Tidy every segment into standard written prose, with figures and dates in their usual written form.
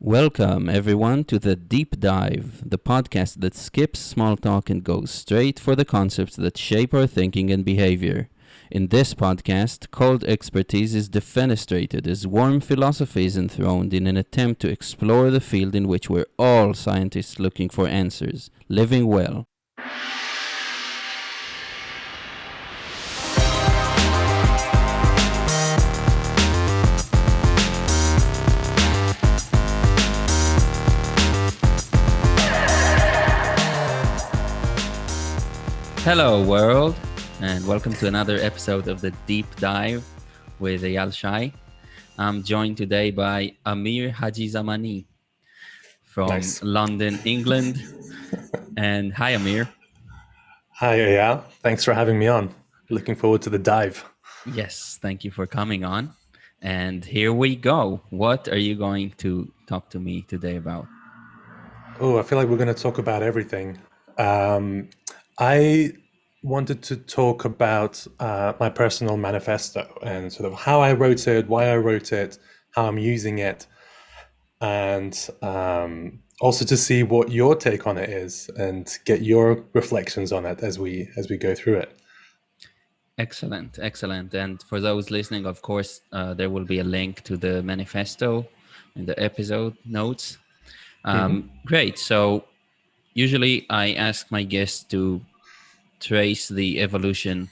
Welcome, everyone, to the Deep Dive, the podcast that skips small talk and goes straight for the concepts that shape our thinking and behavior. In this podcast, cold expertise is defenestrated as warm philosophy is enthroned in an attempt to explore the field in which we're all scientists looking for answers, living well. Hello, world, and welcome to another episode of the Deep Dive with Eyal Shai. I'm joined today by Amir Hajizamani from London, England. And hi, Amir. Hi, Eyal. Thanks for having me on. Looking forward to the dive. Yes, thank you for coming on. And here we go. What are you going to talk to me today about? Oh, I feel like we're going to talk about everything. I wanted to talk about my personal manifesto and sort of how I wrote it, why I wrote it, how I'm using it, and also to see what your take on it is and get your reflections on it as we go through it. Excellent. And for those listening, of course, there will be a link to the manifesto in the episode notes. Great. So usually I ask my guests to trace the evolution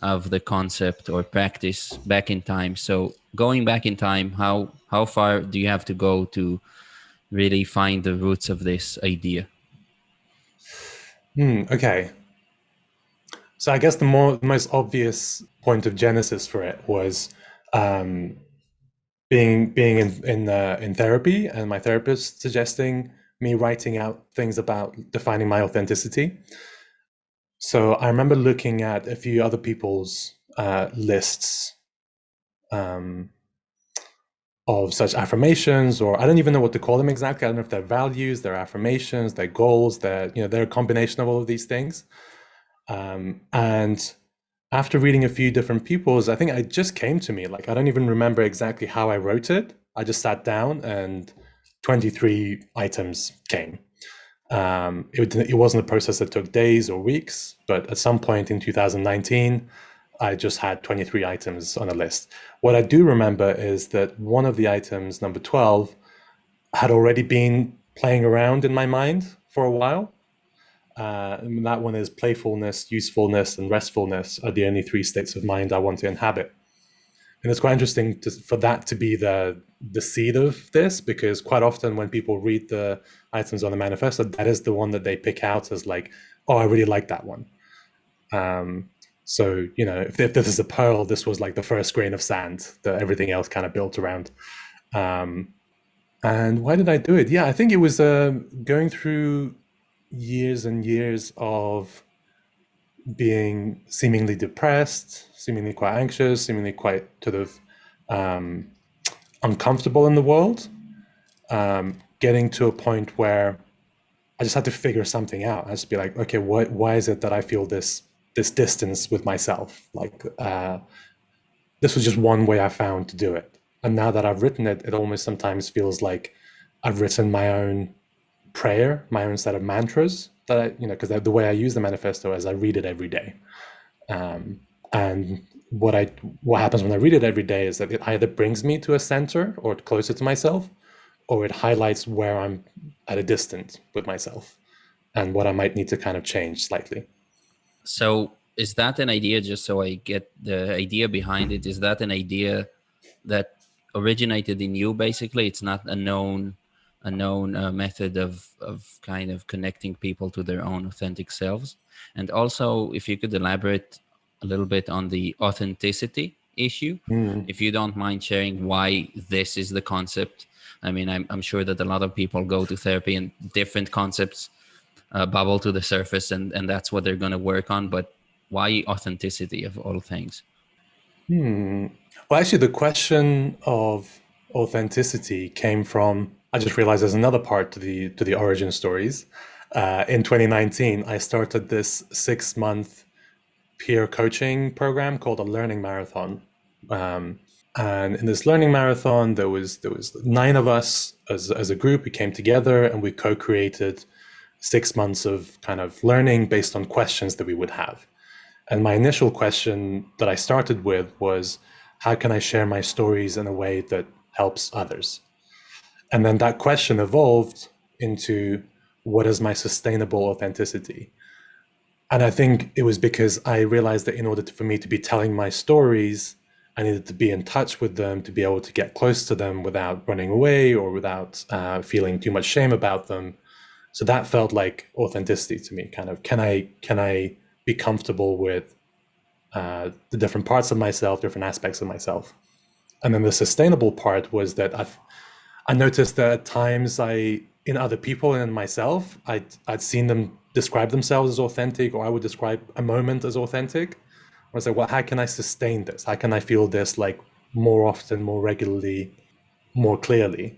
of the concept or practice back in time. So going back in time, how far do you have to go to really find the roots of this idea? Okay. So I guess the most obvious point of genesis for it was being in therapy, and my therapist suggesting me writing out things about defining my authenticity. So I remember looking at a few other people's lists of such affirmations, or I don't even know what to call them exactly. I don't know if they're values, they're affirmations, they're goals, they're a combination of all of these things. And after reading a few different people's, I think it just came to me. Like, I don't even remember exactly how I wrote it. I just sat down and 23 items came. It wasn't a process that took days or weeks, but at some point in 2019, I just had 23 items on a list. What I do remember is that one of the items, number 12, had already been playing around in my mind for a while. And that one is playfulness, usefulness, and restfulness are the only three states of mind I want to inhabit. And it's quite interesting for that to be the seed of this, because quite often when people read the items on the manifesto, that is the one that they pick out as like, oh, I really like that one. So, if this is a pearl, this was like the first grain of sand that everything else kind of built around. And why did I do it? Yeah, I think it was going through years and years of being seemingly depressed, seemingly quite anxious, seemingly quite sort of uncomfortable in the world, getting to a point where I just had to figure something out. I just be like, okay, why is it that I feel this distance with myself? Like, this was just one way I found to do it. And now that I've written it, it almost sometimes feels like I've written my own prayer, my own set of mantras that because the way I use the manifesto is I read it every day. And what happens when I read it every day is that it either brings me to a center or closer to myself, or it highlights where I'm at a distance with myself and what I might need to kind of change slightly. So is that an idea, just so I get the idea behind it, is that an idea that originated in you basically? It's not a known method of kind of connecting people to their own authentic selves? And also, if you could elaborate a little bit on the authenticity issue, if you don't mind sharing why this is the concept. I mean, I'm sure that a lot of people go to therapy and different concepts bubble to the surface, and that's what they're going to work on. But why authenticity of all things? Well, actually, the question of authenticity came from, I just realized there's another part to the origin stories. In 2019, I started this 6-month peer coaching program called a learning marathon. And in this learning marathon, there was 9 of us as a group. We came together and we co-created 6 months of kind of learning based on questions that we would have. And my initial question that I started with was, how can I share my stories in a way that helps others? And then that question evolved into, what is my sustainable authenticity? And I think it was because I realized that in order for me to be telling my stories, I needed to be in touch with them, to be able to get close to them without running away or without feeling too much shame about them. So that felt like authenticity to me. Kind of, can I be comfortable with the different parts of myself, different aspects of myself? And then the sustainable part was that I noticed that at times in other people and in myself, I'd seen them describe themselves as authentic, or I would describe a moment as authentic. I was like, well, how can I sustain this? How can I feel this like more often, more regularly, more clearly?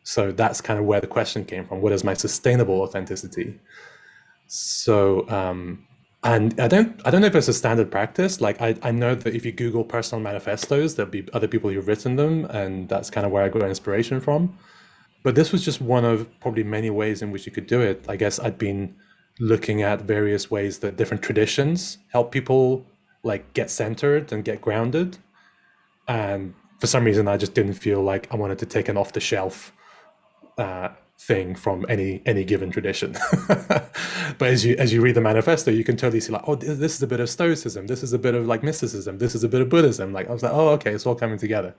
So that's kind of where the question came from. What is my sustainable authenticity? So, and I don't know if it's a standard practice. Like I know that if you Google personal manifestos, there'll be other people who've written them, and that's kind of where I got inspiration from. But this was just one of probably many ways in which you could do it. I guess I'd been looking at various ways that different traditions help people like get centered and get grounded. And for some reason, I just didn't feel like I wanted to take an off the shelf thing from any given tradition. But as you read the manifesto, you can totally see like, oh, this is a bit of Stoicism, this is a bit of like mysticism, this is a bit of Buddhism. Like I was like, oh, okay, it's all coming together.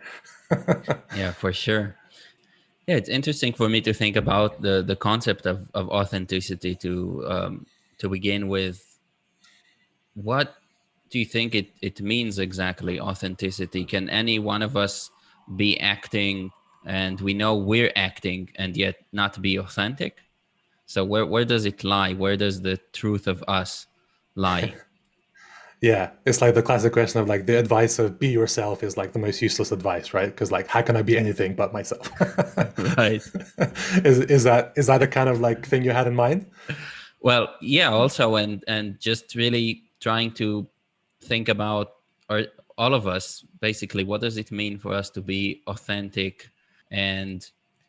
Yeah, for sure. Yeah, it's interesting for me to think about the concept of authenticity to begin with. What do you think it means exactly, authenticity? Can any one of us be acting and we know we're acting and yet not be authentic? So where does it lie? Where does the truth of us lie? Yeah, it's like the classic question of like the advice of be yourself is like the most useless advice, right? Because like, how can I be anything but myself? Right. Is that a kind of like thing you had in mind? Well, yeah, also and just really trying to think about, or all of us basically, what does it mean for us to be authentic, and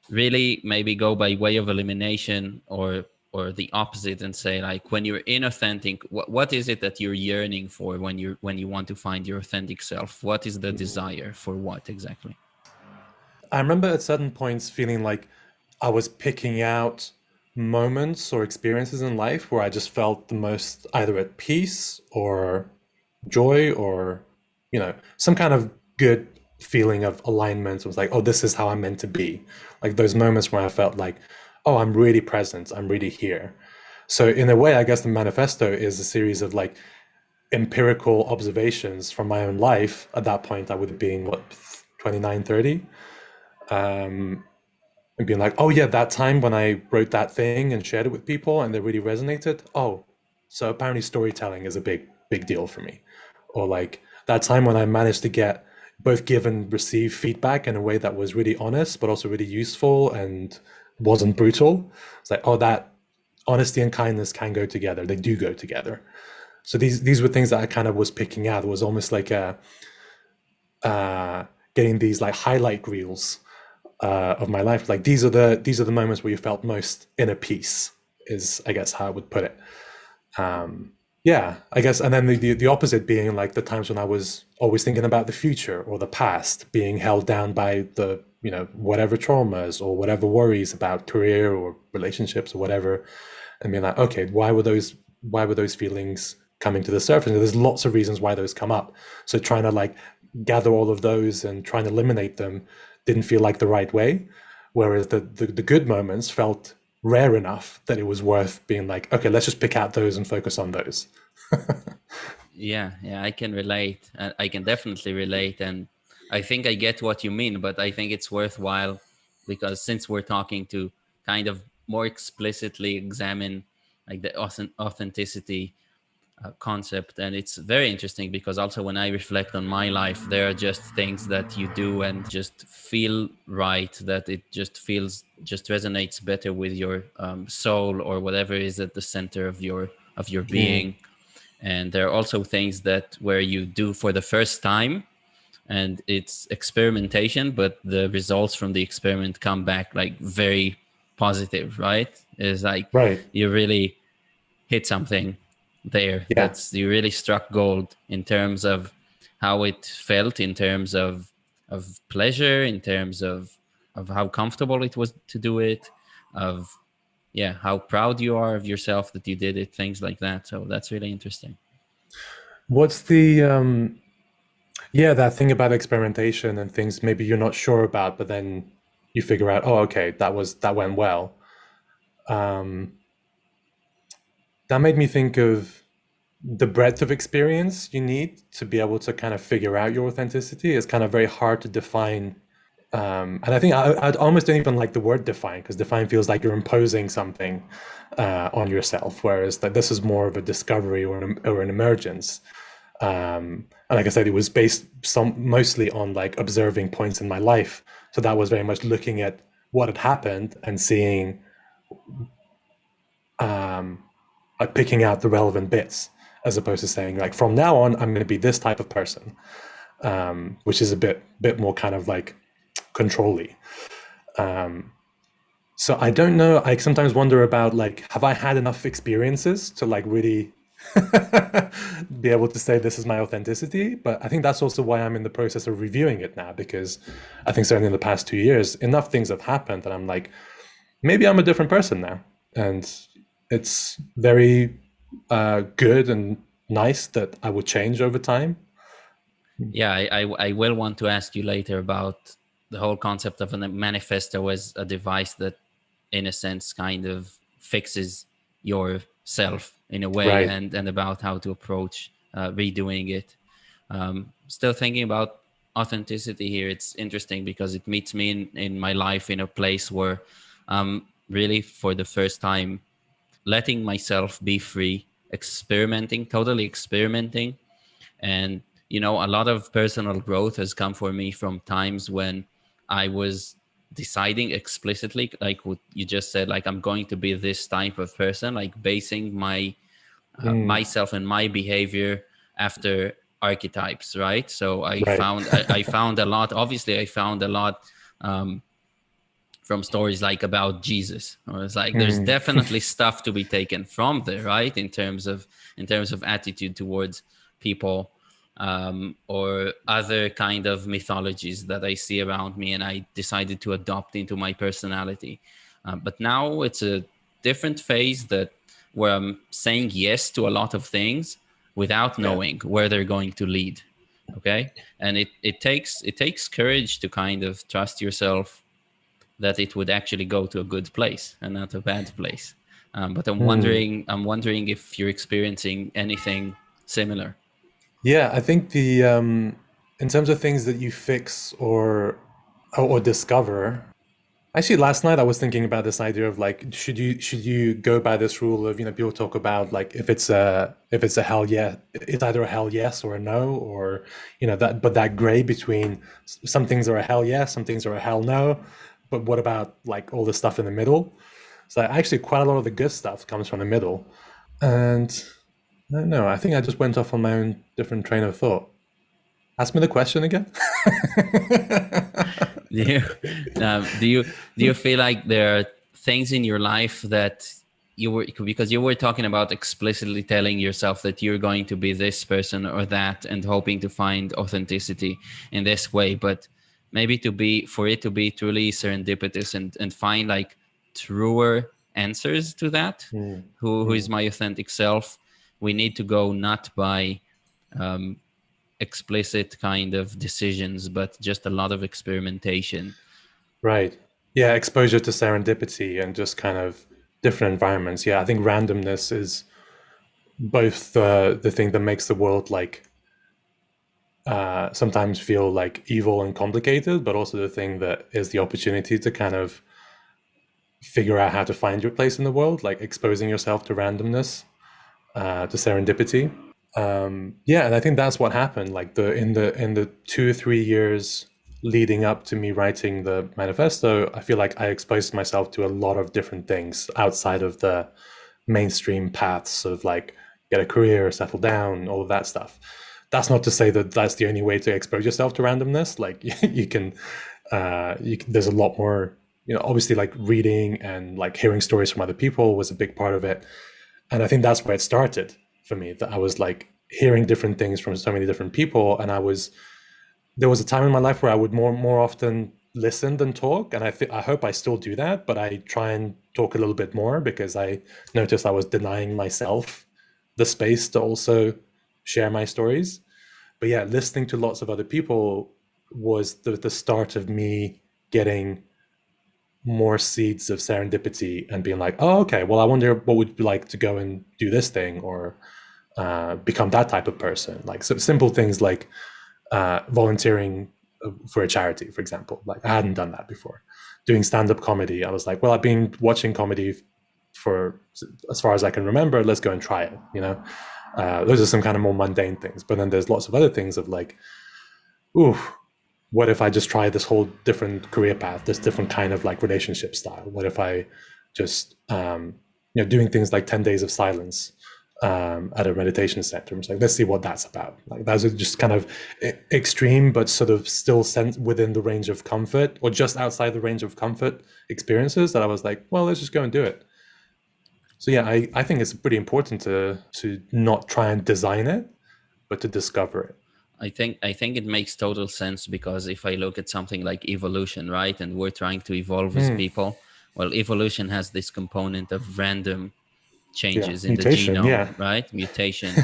really maybe go by way of elimination, or the opposite, and say like, when you're inauthentic, what is it that you're yearning for when you want to find your authentic self? What is the desire for what exactly? I remember at certain points feeling like I was picking out moments or experiences in life where I just felt the most either at peace or joy or, some kind of good feeling of alignment. It was like, oh, this is how I'm meant to be. Like those moments where I felt like, oh, I'm really present, I'm really here. So in a way, I guess the manifesto is a series of like empirical observations from my own life. At that point, I would have been what, 29, 30, and being like, oh yeah, that time when I wrote that thing and shared it with people and they really resonated. Oh, so apparently storytelling is a big deal for me. Or like that time when I managed to get both give and receive feedback in a way that was really honest but also really useful and wasn't brutal. It's like, oh, that honesty and kindness can go together. They do go together. So these were things that I kind of was picking out. It was almost like getting these like highlight reels of my life. Like these are the moments where you felt most inner peace. Is I guess how I would put it. Yeah, I guess, and then the opposite being like the times when I was always thinking about the future or the past, being held down by the whatever traumas or whatever worries about career or relationships or whatever, and being like, okay, why were those feelings coming to the surface? And there's lots of reasons why those come up. So trying to like gather all of those and trying to eliminate them didn't feel like the right way. Whereas the good moments felt rare enough that it was worth being like, okay, let's just pick out those and focus on those. Yeah, I can relate. I can definitely relate, and I think I get what you mean. But I think it's worthwhile, because since we're talking to kind of more explicitly examine like the authenticity concept, and it's very interesting because also when I reflect on my life, there are just things that you do and just feel right, that it just resonates better with your soul, or whatever is at the center of your being. And there are also things that where you do for the first time, and it's experimentation, but the results from the experiment come back like very positive, right? It's like Right. you really hit something there. Yeah. That's, you really struck gold in terms of how it felt, in terms of pleasure, in terms of how comfortable it was to do it, of yeah, how proud you are of yourself that you did it, things like that. So that's really interesting. What's the yeah, that thing about experimentation and things maybe you're not sure about, but then you figure out, oh, okay, that went well. Um, that made me think of the breadth of experience you need to be able to kind of figure out your authenticity is kind of very hard to define. And I think I almost don't even like the word define, because define feels like you're imposing something on yourself, whereas that this is more of a discovery or an emergence. And like I said, it was based mostly on like observing points in my life. So that was very much looking at what had happened and seeing, um, like picking out the relevant bits, as opposed to saying like from now on I'm going to be this type of person, which is a bit more kind of like control-y. Um, so I don't know. I sometimes wonder about like, have I had enough experiences to like really be able to say this is my authenticity? But I think that's also why I'm in the process of reviewing it now, because I think certainly in the past 2 years, enough things have happened that I'm like, maybe I'm a different person now, and it's very good and nice that I would change over time. Yeah, I will want to ask you later about the whole concept of a manifesto as a device that, in a sense, kind of fixes yourself in a way, Right. and about how to approach redoing it. Still thinking about authenticity here. It's interesting because it meets me in my life in a place where I'm really, for the first time, letting myself be free, experimenting, totally experimenting. And a lot of personal growth has come for me from times when I was deciding explicitly, like what you just said, like I'm going to be this type of person, like basing my Mm, myself and my behavior after archetypes, right? So I right. found I found a lot. Obviously, I found a lot from stories like about Jesus. Or it's like there's Mm, definitely stuff to be taken from there, right? In terms of attitude towards people, or other kind of mythologies that I see around me, and I decided to adopt into my personality. But now it's a different phase that where I'm saying yes to a lot of things without yeah. knowing where they're going to lead. Okay, and it takes courage to kind of trust yourself that it would actually go to a good place and not a bad place. But I'm Mm. wondering, I'm wondering if you're experiencing anything similar. Yeah, I think the in terms of things that you fix or discover. Actually, last night I was thinking about this idea of like, should you go by this rule of, people talk about like, if it's a hell yeah, it's either a hell yes or a no, or that, but that gray between some things are a hell yes, some things are a hell no, but what about like all the stuff in the middle? So actually quite a lot of the good stuff comes from the middle. And I don't know, I think I just went off on my own different train of thought. Ask me the question again. Do you, do you feel like there are things in your life that you were, because you were talking about explicitly telling yourself that you're going to be this person or that, and hoping to find authenticity in this way, but maybe for it to be truly serendipitous, and find like truer answers to that, Mm, who is mm. my authentic self, we need to go not by um, explicit kind of decisions, but just a lot of experimentation. Right. Yeah, exposure to serendipity and just kind of different environments. Yeah, I think randomness is both the thing that makes the world like sometimes feel like evil and complicated, but also the thing that is the opportunity to kind of figure out how to find your place in the world, like exposing yourself to randomness, to serendipity. Yeah, and I think that's what happened. Like in the 2 or 3 years leading up to me writing the manifesto, I feel like I exposed myself to a lot of different things outside of the mainstream paths of like get a career, settle down, all of that stuff. that's not to say that that's the only way to expose yourself to randomness. Like there's a lot more, obviously like reading and like hearing stories from other people was a big part of it. And I think that's where it started for me, that I was like hearing different things from so many different people. And there was a time in my life where I would more often listen than talk. And I hope I still do that, but I try and talk a little bit more because I noticed I was denying myself the space to also share my stories. But yeah, listening to lots of other people was the start of me getting more seeds of serendipity and being like, oh, okay, well, I wonder what would be like to go and do this thing, or become that type of person. Like, so simple things like volunteering for a charity, for example. Like, I hadn't done that before. Doing stand-up comedy, I was like, well, I've been watching comedy for as far as I can remember. Let's go and try it. Those are some kind of more mundane things. But then there's lots of other things of like, ooh, what if I just try this whole different career path, this different kind of like relationship style? What if I just, doing things like 10 days of silence at a meditation center? It's like, let's see what that's about. Like, those are just kind of extreme, but sort of still within the range of comfort, or just outside the range of comfort experiences that I was like, well, let's just go and do it. So yeah, I think it's pretty important to not try and design it, but to discover it. I think it makes total sense, because if I look at something like evolution, right, and we're trying to evolve as people, well, evolution has this component of random Yeah, changes in the mutation. genome, Yeah. right? Mutation,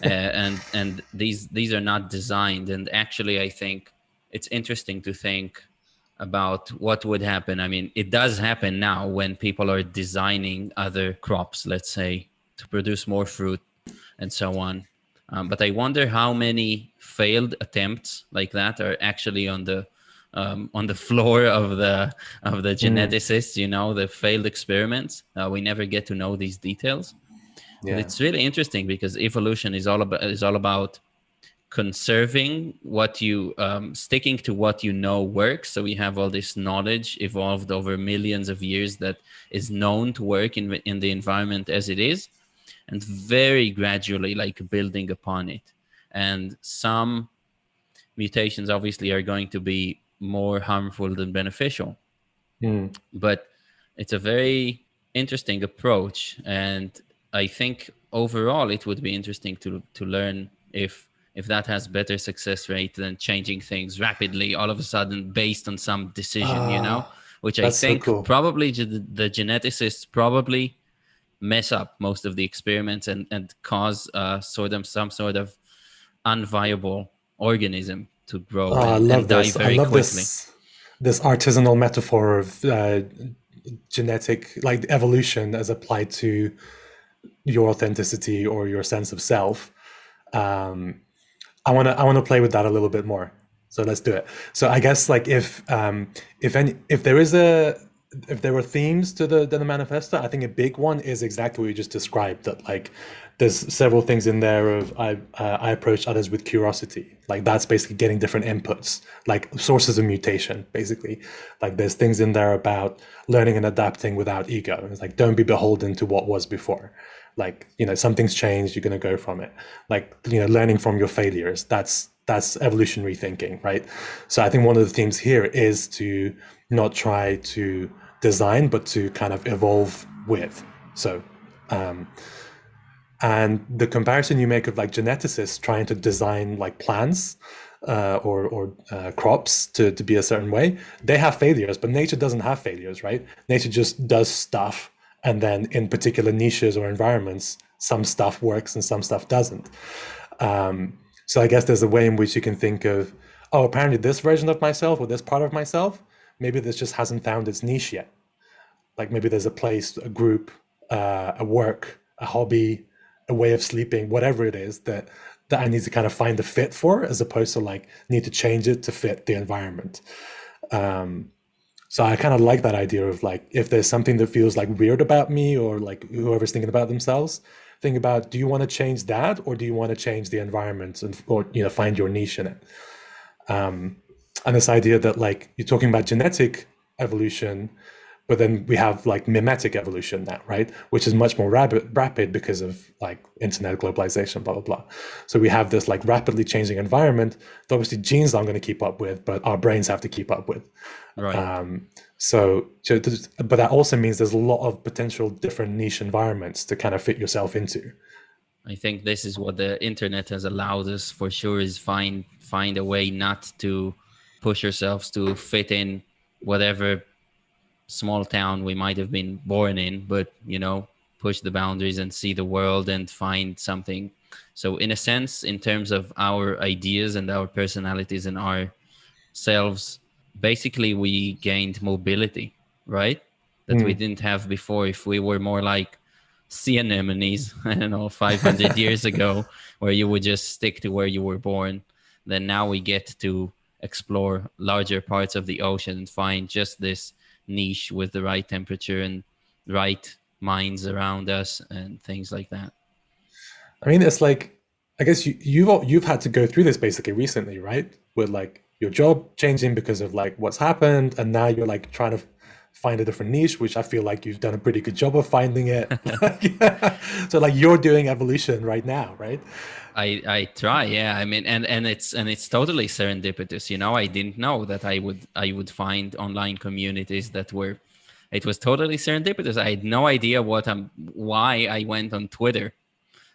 and these are not designed. And actually, I think it's interesting to think about what would happen. I mean, it does happen now when people are designing other crops, let's say, to produce more fruit and so on. But I wonder how many failed attempts like that are actually on the floor of the geneticists. The failed experiments. We never get to know these details. But Yeah. it's really interesting, because evolution is all about conserving what you sticking to what you know works. So we have all this knowledge evolved over millions of years that is known to work in the environment as it is, and very gradually like building upon it. And some mutations obviously are going to be more harmful than beneficial, Mm. but it's a very interesting approach. And I think overall it would be interesting to learn if that has better success rate than changing things rapidly all of a sudden based on some decision, Ah, which I that's so think cool. probably the geneticists probably mess up most of the experiments and cause some sort of unviable organism to grow Oh, I and love die this. I very love quickly. this artisanal metaphor of genetic, like evolution as applied to your authenticity or your sense of self. Um, I want to play with that a little bit more. So let's do it. So I guess like if there were themes to the manifesto, I think a big one is exactly what you just described. That like there's several things in there of I approach others with curiosity. Like that's basically getting different inputs, like sources of mutation. Basically, like there's things in there about learning and adapting without ego. It's like don't be beholden to what was before. Like something's changed, you're going to go from it. Like learning from your failures, that's evolutionary thinking, right? So I think one of the themes here is to not try to design, but to kind of evolve with. So and the comparison you make of like geneticists trying to design like plants or crops to be a certain way, they have failures, but nature doesn't have failures, right? Nature just does stuff, and then in particular niches or environments, some stuff works and some stuff doesn't. So I guess there's a way in which you can think of, oh, apparently this version of myself or this part of myself, maybe this just hasn't found its niche yet. Like maybe there's a place, a group, a work, a hobby, a way of sleeping, whatever it is that I need to kind of find the fit for, as opposed to like need to change it to fit the environment. So I kind of like that idea of like, if there's something that feels like weird about me, or like whoever's thinking about themselves, think about, do you want to change that, or do you want to change the environment and or find your niche in it? And this idea that like you're talking about genetic evolution, but then we have like mimetic evolution now, right? Which is much more rapid because of like internet globalization, blah, blah, blah. So we have this like rapidly changing environment that obviously genes aren't going to keep up with, but our brains have to keep up with. Right. But that also means there's a lot of potential different niche environments to kind of fit yourself into. I think this is what the internet has allowed us for sure, is find a way not to push ourselves to fit in whatever small town we might have been born in, but push the boundaries and see the world and find something. So in a sense, in terms of our ideas and our personalities and our selves, basically we gained mobility, right? That we Mm. didn't have before. If we were more like sea anemones, I don't know, 500 years ago, where you would just stick to where you were born, then now we get to explore larger parts of the ocean and find just this niche with the right temperature and right minds around us and things like that. I mean, it's like, I guess you've had to go through this basically recently, right? With like your job changing because of like what's happened, and now you're like trying to find a different niche, which I feel like you've done a pretty good job of finding it. So like you're doing evolution right now, right? I try, yeah. I mean, and it's totally serendipitous. I didn't know that I would find online communities that were. It was totally serendipitous. I had no idea why I went on Twitter.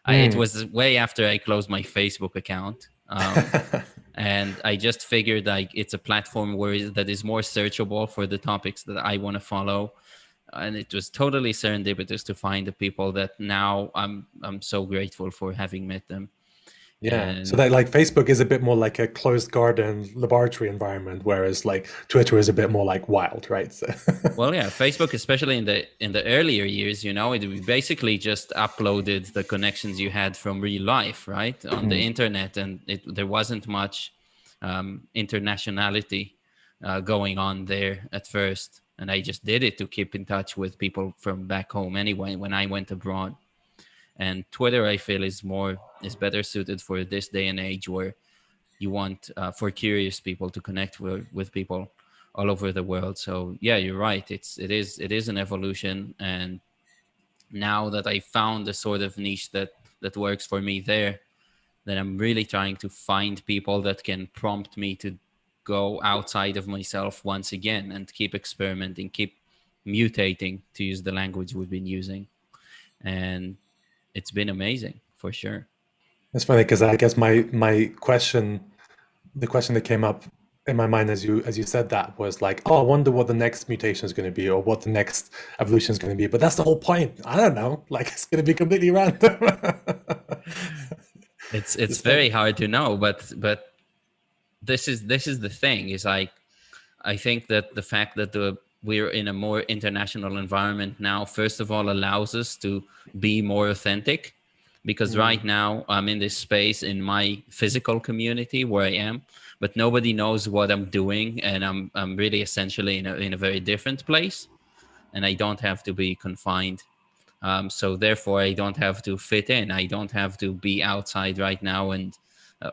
It Mm. was way after I closed my Facebook account, and I just figured like it's a platform that is more searchable for the topics that I want to follow. And it was totally serendipitous to find the people that now I'm so grateful for having met them. Yeah. So And that like Facebook is a bit more like a closed garden laboratory environment, whereas like Twitter is a bit more like wild, right? So well, yeah, Facebook, especially in the earlier years, it basically just uploaded the connections you had from real life, right, on the Mm. internet, and there wasn't much internationality going on there at first. And I just did it to keep in touch with people from back home anyway when I went abroad. And Twitter, I feel, is better suited for this day and age where you want for curious people to connect with people all over the world. So yeah, you're right. It is an evolution, and now that I found the sort of niche that works for me there, then I'm really trying to find people that can prompt me to go outside of myself once again and keep experimenting, keep mutating, to use the language we've been using. And it's been amazing for sure. It's funny because I guess my question, the question that came up in my mind as you said that was like, oh, I wonder what the next mutation is going to be or what the next evolution is going to be. But that's the whole point. I don't know. Like it's going to be completely random. It's Just like, very hard to know, but this is the thing, is like, I think that the fact that we're in a more international environment now, first of all, allows us to be more authentic, because right mm, now I'm in this space in my physical community where I am, but nobody knows what I'm doing, and I'm really essentially in a very different place, and I don't have to be confined. So therefore, I don't have to fit in. I don't have to be outside right now and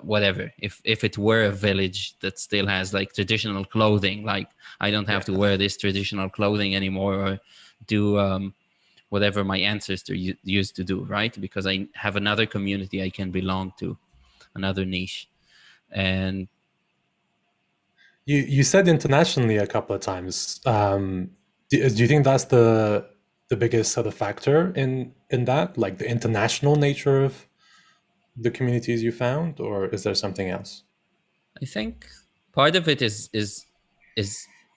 whatever. If it were a village that still has like traditional clothing, like I don't have to yeah. wear this traditional clothing anymore, or do whatever my ancestors used to do, right? Because I have another community I can belong to, another niche. And You said internationally a couple of times. Do you think that's the biggest sort of factor in that, like the international nature of the communities you found, or is there something else? I think part of it is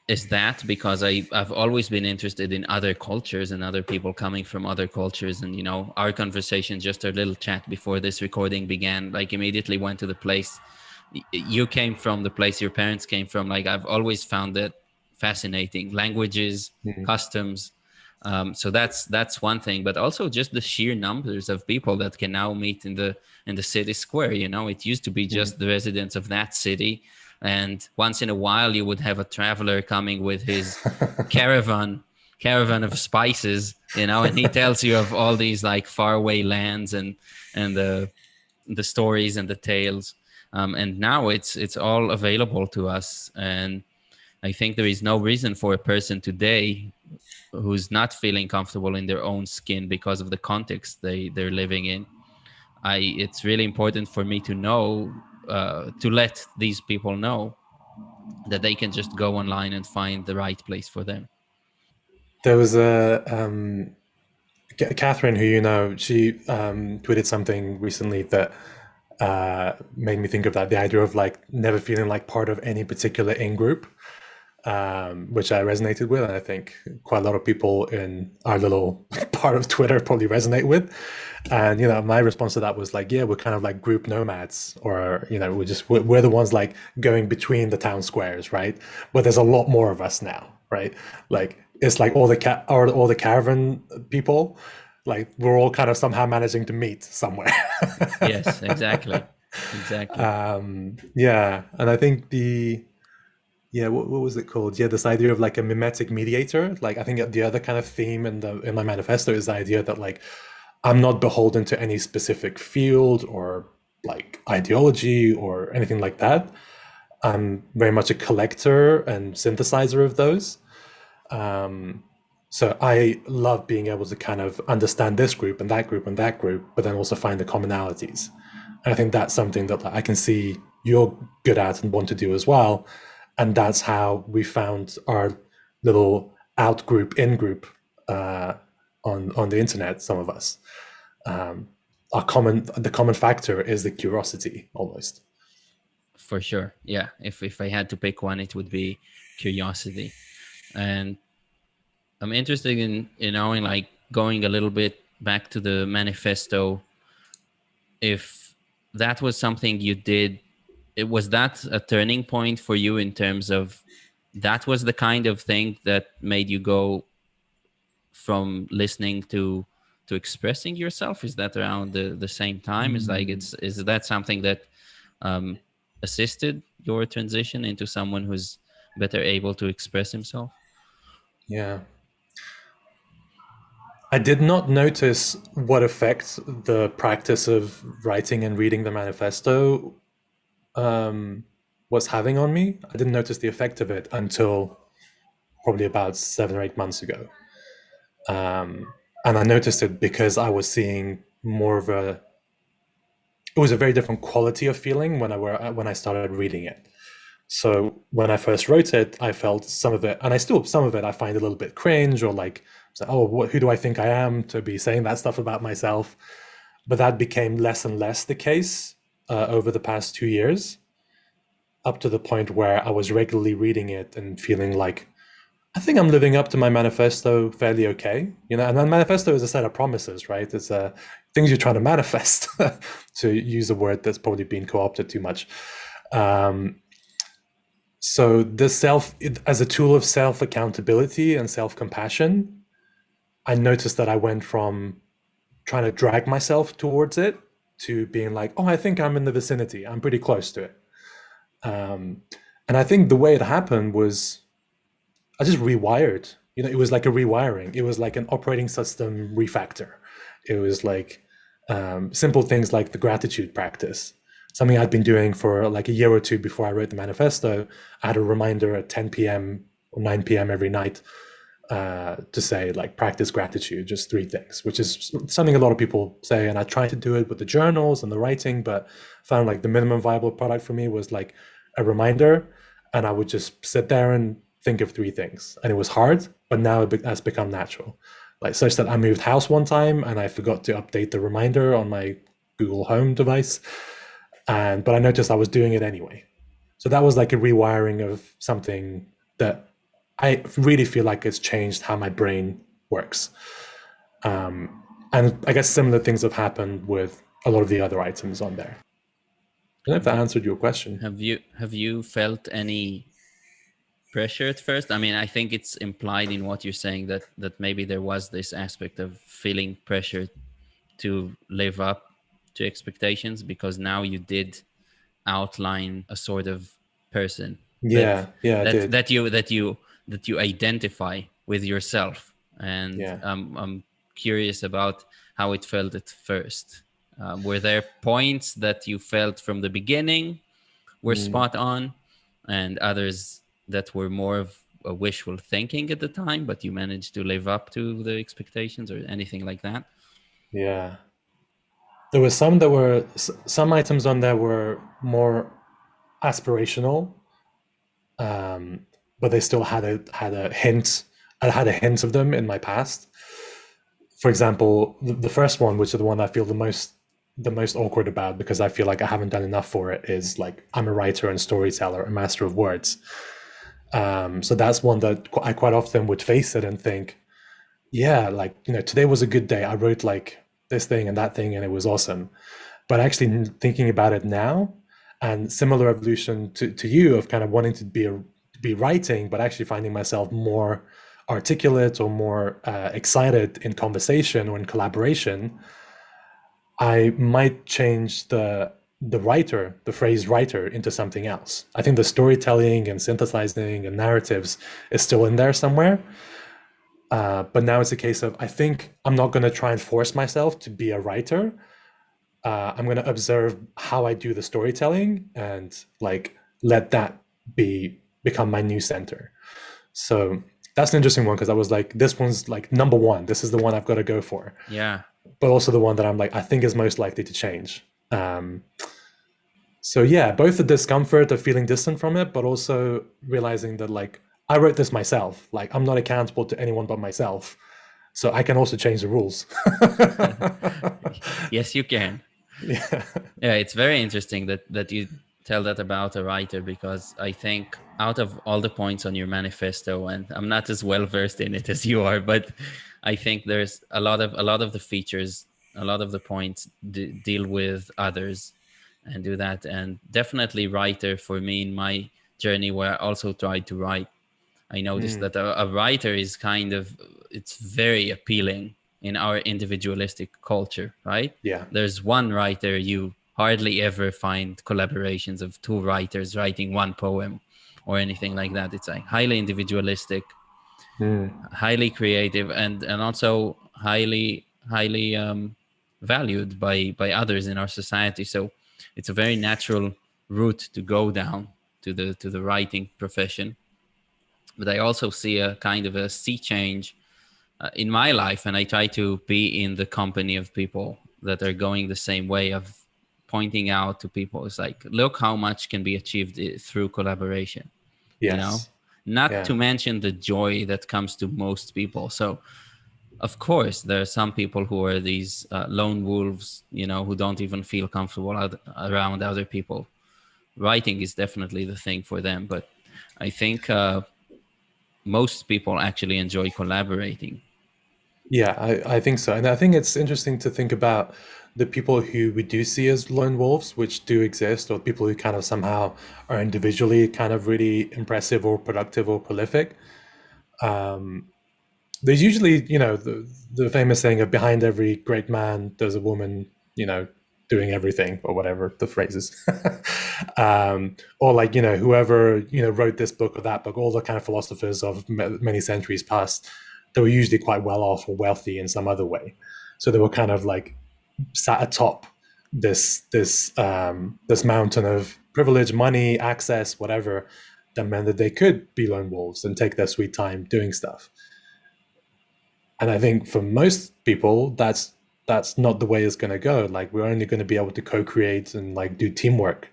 is that because I've always been interested in other cultures and other people coming from other cultures, and our conversation, just our little chat before this recording began, like immediately went to the place you came from, the place your parents came from. Like I've always found that fascinating, languages, Mhm. customs. So that's one thing, but also just the sheer numbers of people that can now meet in the city square. It used to be Mhm. just the residents of that city, and once in a while you would have a traveler coming with his caravan caravan of spices, and he tells you of all these like faraway lands and the stories and the tales. And now it's all available to us, and I think there is no reason for a person today who's not feeling comfortable in their own skin because of the context they're living in. It's really important for me to know, to let these people know that they can just go online and find the right place for them. There was a Catherine, who you know, she tweeted something recently that made me think of that, the idea of like never feeling like part of any particular in group, which I resonated with, and I think quite a lot of people in our little part of Twitter probably resonate with. And my response to that was like, yeah, we're kind of like group nomads, or we're the ones like going between the town squares, right? But there's a lot more of us now, right? Like it's like all the caravan people, like we're all kind of somehow managing to meet somewhere. Yes, exactly. Exactly. Yeah, and I think what was it called? Yeah, this idea of like a mimetic mediator. Like I think the other kind of theme in my manifesto is the idea that like I'm not beholden to any specific field or like ideology or anything like that. I'm very much a collector and synthesizer of those. Um, so I love being able to kind of understand this group and that group and that group, but then also find the commonalities. And I think that's something that I can see you're good at and want to do as well. And that's how we found our little out group, in group on the internet. Some of us, um, the common factor is the curiosity, almost. For sure. Yeah. If I had to pick one, it would be curiosity. And I'm interested in knowing, like, going a little bit back to the manifesto, if that was something you did, it was that a turning point for you in terms of that was the kind of thing that made you go from listening to expressing yourself? Is that around the same time? Is like, Mm, it's is that something that um assisted your transition into someone who's better able to express himself? yeah. I did not notice what effect the practice of writing and reading the manifesto um, was having on me. I didn't notice the effect of it until probably about 7 or 8 months ago. And I noticed it because I was seeing more of it was a very different quality of feeling when I started reading it. So when I first wrote it, I felt some of it, and I still some of it I find a little bit cringe, or like, who do I think I am to be saying that stuff about myself? But that became less and less the case over the past 2 years, up to the point where I was regularly reading it and feeling like I think I'm living up to my manifesto fairly okay. And then manifesto is a set of promises, right? It's things you're trying to manifest, to use a word that's probably been co-opted too much. Um, so as a tool of self accountability and self compassion, I noticed that I went from trying to drag myself towards it to being like, oh, I think I'm in the vicinity. I'm pretty close to it. Um, and I think the way it happened was I just rewired. It was like a rewiring. It was like an operating system refactor. It was like simple things like the gratitude practice, something I'd been doing for like a year or two before I wrote the manifesto. I had a reminder at 10 p.m. or 9 p.m. every night to say like practice gratitude, just 3 things, which is something a lot of people say. And I tried to do it with the journals and the writing, but found like the minimum viable product for me was like a reminder. And I would just sit there and think of 3 things. And it was hard, but now it has become natural. Like such that I moved house one time and I forgot to update the reminder on my Google Home device. But I noticed I was doing it anyway. So that was like a rewiring of something that I really feel like it's changed how my brain works. And I guess similar things have happened with a lot of the other items on there. I don't know if Have that you answered your question. have you felt any pressure at first? I mean, I think it's implied in what you're saying that maybe there was this aspect of feeling pressure to live up to expectations, because now you did outline a sort of person that Yeah, I that did. that you that you that you identify with yourself. And Yeah. I'm curious about how it felt at first. Were there points that you felt from the beginning were Mm. spot on, and others that were more of a wishful thinking at the time, but you managed to live up to the expectations, or anything like that? Yeah. There were some that were some items on there were more aspirational, um, but they still had a hint. I had a hint of them in my past. For example, the first one, which is the one I feel the most awkward about because I feel like I haven't done enough for it, is like I'm a writer and storyteller, a master of words. So that's one that I quite often would face it and think, yeah, like today was a good day. I wrote like this thing and that thing, and it was awesome. But actually thinking about it now, and similar evolution to you of kind of wanting to be writing, but actually finding myself more articulate or more excited in conversation or in collaboration, I might change the phrase writer into something else. I think the storytelling and synthesizing and narratives is still in there somewhere. But now it's a case of I think I'm not going to try and force myself to be a writer. I'm going to observe how I do the storytelling and like let that become my new center. So that's an interesting one because I was like, this one's like number one. This is the one I've got to go for, Yeah. but also the one that I'm like, I think is most likely to change. So yeah, both the discomfort of feeling distant from it, but also realizing that like I wrote this myself. Like I'm not accountable to anyone but myself. So I can also change the rules. Yes, you can. Yeah. Yeah, it's very interesting that you tell that about a writer, because I think out of all the points on your manifesto, and I'm not as well versed in it as you are, but I think there's a lot of the features, a lot of the points deal with others and do that. And definitely writer for me in my journey, where I also tried to write, I noticed Mm, that a writer is kind of, it's very appealing in our individualistic culture, right? yeah. There's one writer, you hardly ever find collaborations of two writers writing one poem or anything like that. It's like highly individualistic, Mm, highly creative, and also highly valued by others in our society. So it's a very natural route to go down to the writing profession. But I also see a kind of a sea change in my life, and I try to be in the company of people that are going the same way, of pointing out to people, it's like, look how much can be achieved through collaboration, you know, yes. not Yeah. to mention the joy that comes to most people. So of course there are some people who are these lone wolves, who don't even feel comfortable around other people. Writing is definitely the thing for them, but I think most people actually enjoy collaborating. Yeah, I think so. And I think it's interesting to think about the people who we do see as lone wolves, which do exist, or people who kind of somehow are individually kind of really impressive or productive or prolific. Um, there's usually, the famous saying of behind every great man, there's a woman, doing everything or whatever the phrase is. Or like, whoever, wrote this book or that book, all the kind of philosophers of many centuries past, they were usually quite well off or wealthy in some other way. So they were kind of like sat atop this mountain of privilege, money, access, whatever, that meant that they could be lone wolves and take their sweet time doing stuff. And I think for most people, that's not the way it's going to go. Like we're only going to be able to co-create and like do teamwork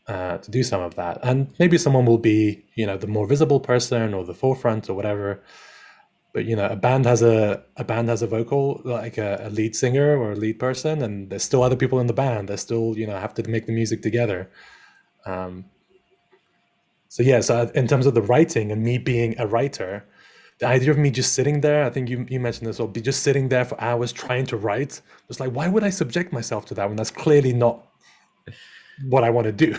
to do some of that. And maybe someone will be, the more visible person or the forefront or whatever. But a band has a vocal, like a lead singer or a lead person, and there's still other people in the band. They still, have to make the music together. Um, so yeah, so in terms of the writing and me being a writer, the idea of me just sitting there, I think you mentioned this, or be just sitting there for hours trying to write, it's like, why would I subject myself to that when that's clearly not what I want to do?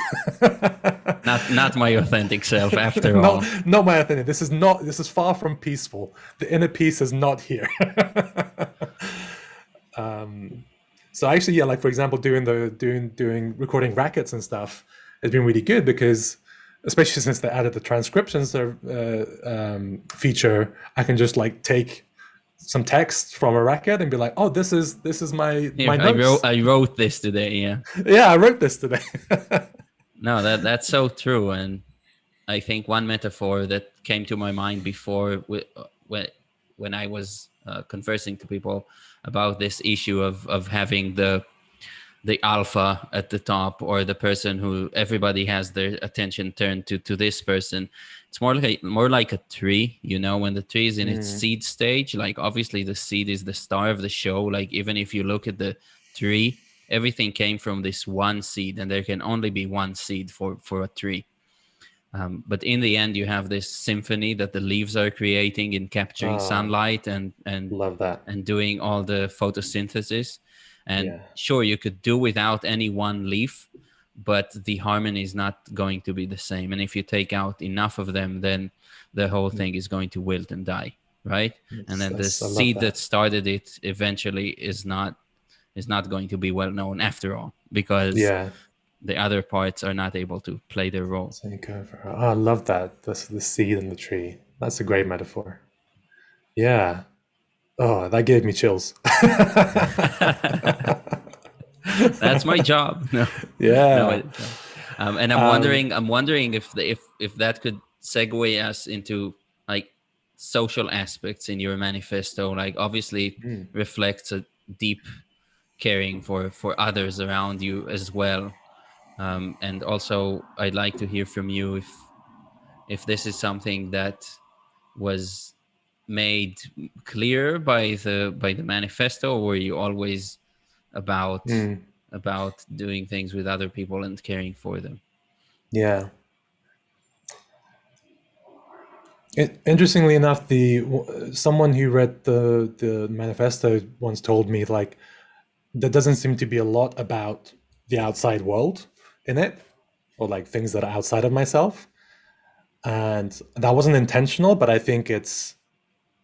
Not my authentic self, after not all. not my opinion. This is far from peaceful. The inner peace is not here. um, so actually, yeah, like for example, doing recording rackets and stuff has been really good because, especially since they added the transcriptions feature, I can just like take some text from a racket and be like, oh, this is my Here, my I wrote notes. I wrote this today. Yeah. Yeah, I wrote this today. No, that's so true. And I think one metaphor that came to my mind before when I was conversing to people about this issue of having the alpha at the top, or the person who everybody has their attention turned to this person. It's more like a tree, you know, when the tree is in its Mm. seed stage. Like obviously the seed is the star of the show. Like even if you look at the tree, everything came from this one seed, and there can only be one seed for a tree. But in the end, you have this symphony that the leaves are creating in capturing Ah, sunlight and love that. and doing all the photosynthesis. And Yeah. sure, you could do without any one leaf, but the harmony is not going to be the same. And if you take out enough of them, then the whole Mm. thing is going to wilt and die, right? And then the I love seed that that. started it eventually is not going to be well known after all, because Yeah. the other parts are not able to play their role. Take over. Oh, I love that. That's the seed in the tree. That's a great metaphor. Yeah. Oh, that gave me chills. That's my job. No, no. Yeah. And I'm Um, wondering, if that could segue us into like social aspects in your manifesto. Like obviously, it mm, reflects a deep caring for others around you as well. And also, I'd like to hear from you if this is something that was made clear by the manifesto, or were you always about mm, doing things with other people and caring for them? yeah. Interestingly enough, the someone who read the manifesto once told me like there doesn't seem to be a lot about the outside world in it, or like things that are outside of myself, and that wasn't intentional. But I think it's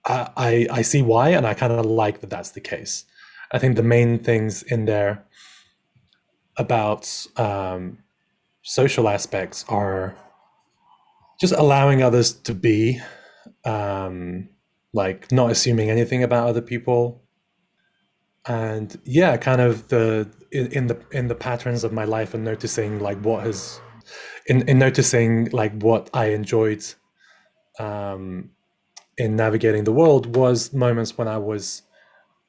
I see why, and I kind of like that that's the case. I think the main things in there about social aspects are just allowing others to be, um, like not assuming anything about other people, and yeah, kind of in the patterns of my life, and noticing like what has in noticing like what I enjoyed, um, in navigating the world was moments when I was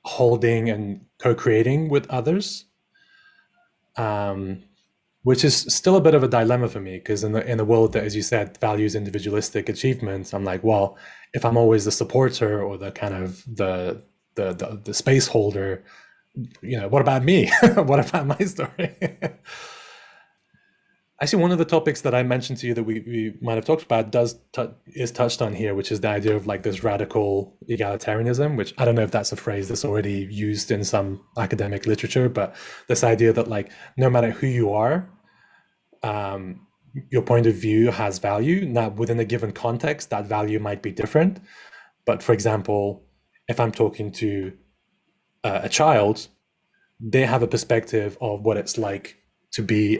holding and co-creating with others, um, which is still a bit of a dilemma for me because in a world that, as you said, values individualistic achievements, I'm like, well, if I'm always the supporter or the kind of the space holder, what about me? What about my story? Actually, one of the topics that I mentioned to you that we might have talked about is touched on here, which is the idea of like this radical egalitarianism, which I don't know if that's a phrase that's already used in some academic literature, but this idea that like no matter who you are, um, your point of view has value. Now, within a given context, that value might be different. But for example, if I'm talking to a child, they have a perspective of what it's like to be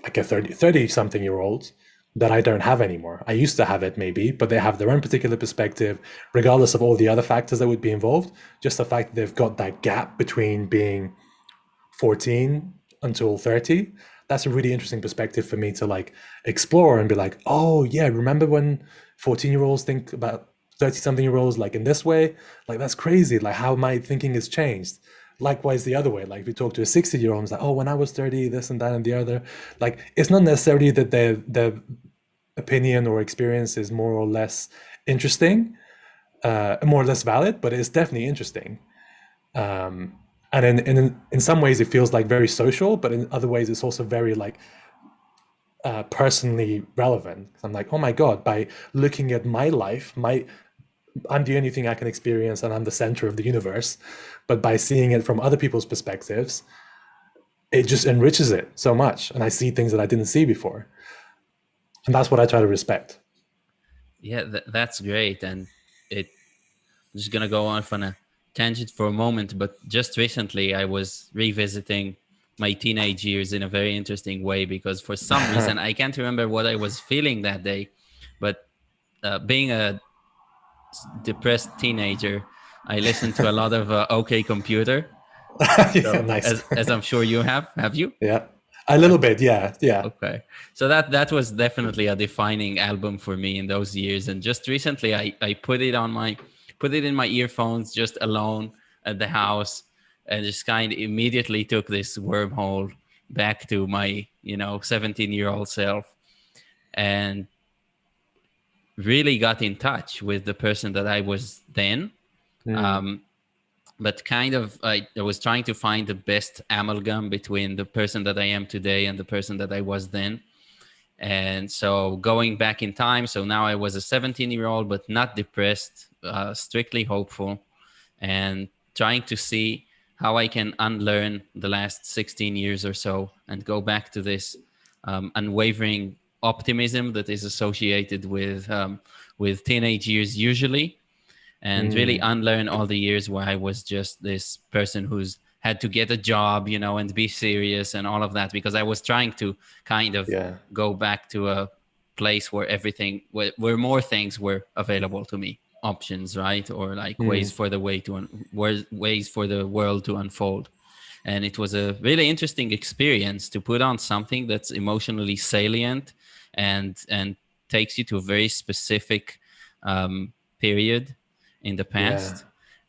like a 30 something year old that I don't have anymore. I used to have it maybe, but they have their own particular perspective, regardless of all the other factors that would be involved. Just the fact that they've got that gap between being 14 until 30, that's a really interesting perspective for me to like explore and be like, oh yeah, remember when 14-year-olds think about 30 something year olds like in this way? Like that's crazy, like how my thinking has changed. Likewise the other way, like if we talk to a 60-year-old, it's like, oh, when I was 30, this and that and the other. Like it's not necessarily that their opinion or experience is more or less interesting, more or less valid, but it's definitely interesting. um, and in some ways it feels like very social, but in other ways it's also very like personally relevant. I'm like, oh my god, by looking at my life, I'm the only thing I can experience, and I'm the center of the universe. But by seeing it from other people's perspectives, it just enriches it so much, and I see things that I didn't see before, and that's what I try to respect. Yeah, that's great. And it I'm just gonna go off on a tangent for a moment, but just recently I was revisiting my teenage years in a very interesting way, because for some reason I can't remember what I was feeling that day, but being a depressed teenager, I listened to a lot of OK Computer. Yeah, So nice. as I'm sure you have you? Yeah, A little bit, yeah, yeah. Okay. So that was definitely a defining album for me in those years. And just recently I put it in my earphones just alone at the house, and just kind of immediately took this wormhole back to my, 17-year-old self, and really got in touch with the person that I was then. Mm, Um, but kind of I was trying to find the best amalgam between the person that I am today and the person that I was then. And so going back in time, so now I was a 17-year-old, but not depressed, strictly hopeful, and trying to see how I can unlearn the last 16 years or so and go back to this unwavering optimism that is associated with teenage years usually, and really mm, unlearn all the years where I was just this person who's had to get a job, and be serious and all of that, because I was trying to kind of yeah. go back to a place where everything, where more things were available to me, options, right? Or like Mm, ways for the world to unfold. And it was a really interesting experience to put on something that's emotionally salient and takes you to a very specific period in the yeah. past,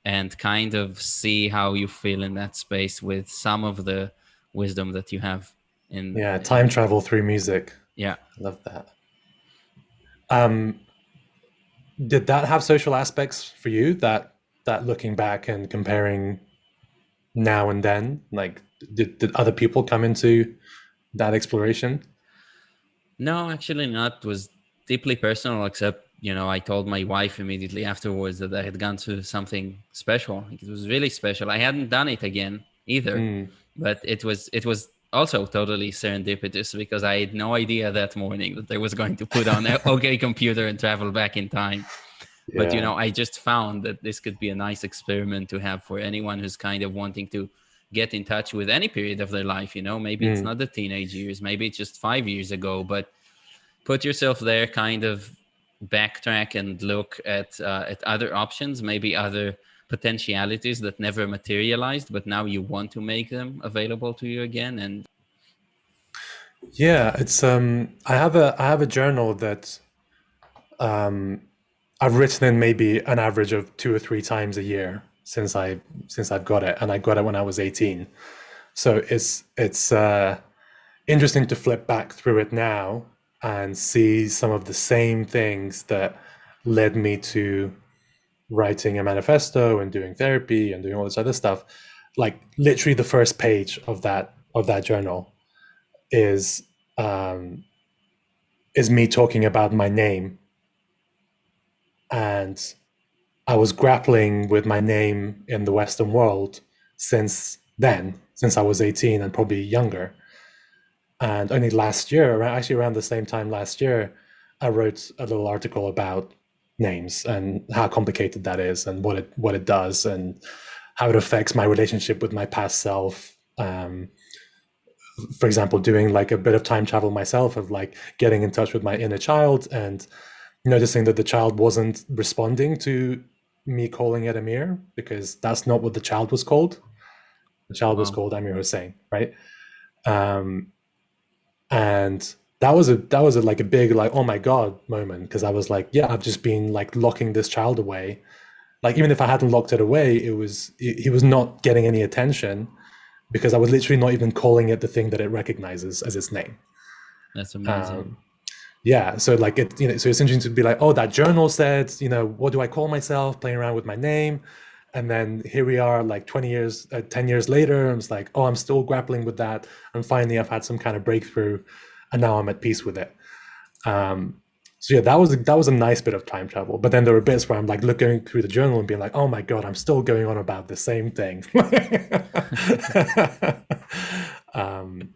and kind of see how you feel in that space with some of the wisdom that you have Yeah. Time in travel through music. yeah. Love that. Um, did that have social aspects for you? That looking back and comparing now and then, like, did other people come into that exploration? No, actually not. It was deeply personal, except, I told my wife immediately afterwards that I had gone through something special. It was really special. I hadn't done it again either, Mm, but it was also totally serendipitous, because I had no idea that morning that I was going to put on OK Computer and travel back in time. But yeah. I just found that this could be a nice experiment to have for anyone who's kind of wanting to get in touch with any period of their life. Maybe it's Mm, not the teenage years, maybe it's just 5 years ago, but put yourself there, kind of backtrack and look at other options, maybe other potentialities that never materialized, but now you want to make them available to you again. And yeah. It's I have a journal that um I've written in maybe an average of 2 or 3 times a year since I've got it, and I got it when I was 18. So it's interesting to flip back through it now and see some of the same things that led me to writing a manifesto and doing therapy and doing all this other stuff. Like literally, the first page of that journal is um, is me talking about my name, and I was grappling with my name in the Western world since then, since I was 18 and probably younger. And only last year, actually around the same time last year, I wrote a little article about names and how complicated that is and what it does and how it affects my relationship with my past self. For example, doing like a bit of time travel myself, of like getting in touch with my inner child and noticing that the child wasn't responding to me calling it Amir, because that's not what the child was called. The child was wow, called Amir Hussein, right? Um, and that was like a big, like, oh my god moment, because I was like, yeah, I've just been like locking this child away. Like, even if I hadn't locked it away, he was not getting any attention because I was literally not even calling it the thing that it recognizes as its name. that's amazing. um yeah, so like so it's interesting to be like, oh, that journal said, what do I call myself, playing around with my name. And then here we are, like 20 years 10 years later, I'm just like, oh, I'm still grappling with that, and finally I've had some kind of breakthrough, and now I'm at peace with it. So yeah, that was a nice bit of time travel. But then there were bits where I'm like looking through the journal and being like, oh my god, I'm still going on about the same thing. um,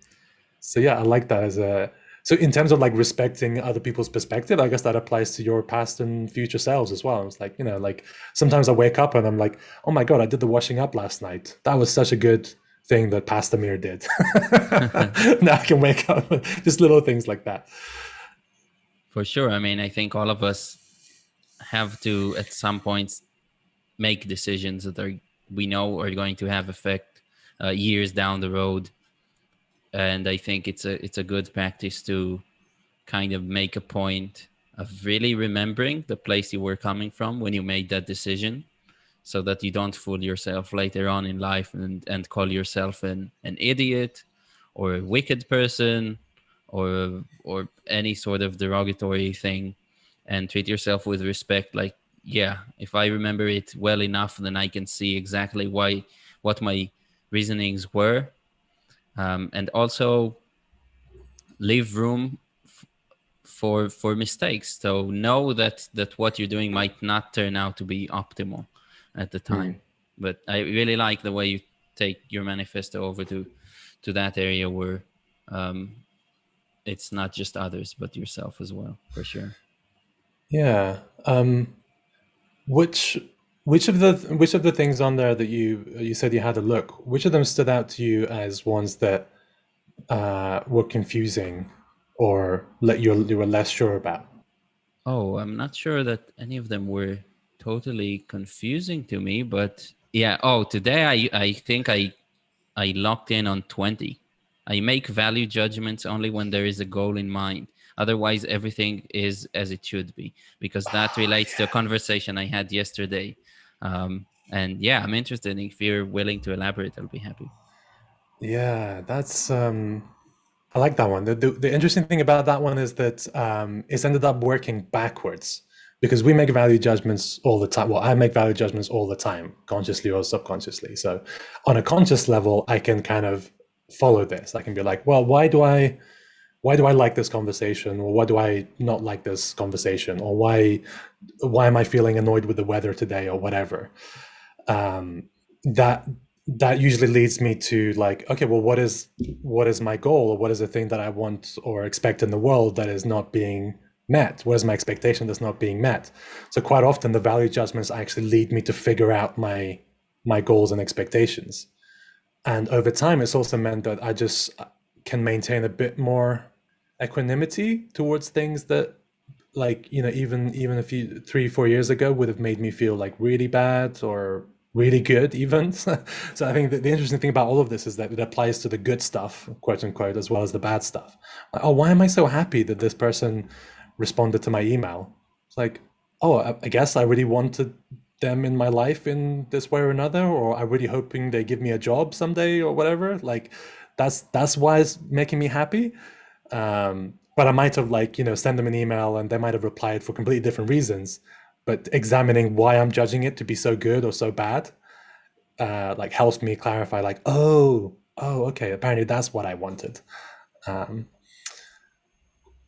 so yeah, I like that as a. So in terms of like respecting other people's perspective, I guess that applies to your past and future selves as well. It's like, like sometimes I wake up and I'm like, oh my god, I did the washing up last night. That was such a good thing that Past Amir did. Now I can wake up just little things like that. For sure. I mean, I think all of us have to at some points make decisions that we know are going to have effect years down the road. and I think it's a good practice to kind of make a point of really remembering the place you were coming from when you made that decision, so that you don't fool yourself later on in life and call yourself an idiot or a wicked person or any sort of derogatory thing, and treat yourself with respect. Like, yeah, if I remember it well enough, then I can see exactly what my reasonings were, and also leave room for mistakes. So know that what you're doing might not turn out to be optimal at the Hmm. time. But I really like the way you take your manifesto over to that area where um, it's not just others but yourself as well, for sure. Yeah. Which which of the things on there that you said you had a look? Which of them stood out to you as ones that were confusing or let you were less sure about? Oh, I'm not sure that any of them were totally confusing to me, but yeah. Oh, today I think I locked in on 20. I make value judgments only when there is a goal in mind. Otherwise, everything is as it should be, because that Oh, relates to a conversation I had yesterday. And yeah, I'm interested. If you're willing to elaborate, I'll be happy. yeah, that's I like that one. The interesting thing about that one is that it's ended up working backwards because we make value judgments all the time. Well, I make value judgments all the time, consciously or subconsciously. So, on a conscious level, I can kind of follow this. I can be like, well, why do I like this conversation, or why do I not like this conversation, or why am I feeling annoyed with the weather today, or whatever. um, that that usually leads me to like, okay, well, what is my goal, or what is the thing that I want or expect in the world that is not being met? What is my expectation that's not being met? So quite often the value adjustments actually lead me to figure out my goals and expectations. And over time it's also meant that I just can maintain a bit more equanimity towards things that, like, even a few 3 4 years ago would have made me feel like really bad or really good even. So I think that the interesting thing about all of this is that it applies to the good stuff, quote unquote, as well as the bad stuff. Like, oh, why am I so happy that this person responded to my email? It's like, oh, I guess I really wanted them in my life in this way or another, or I'm really hoping they give me a job someday or whatever. Like, that's why it's making me happy. But I might have, like, send them an email and they might have replied for completely different reasons. But examining why I'm judging it to be so good or so bad, like, helps me clarify, like, oh, okay, apparently that's what I wanted. Um,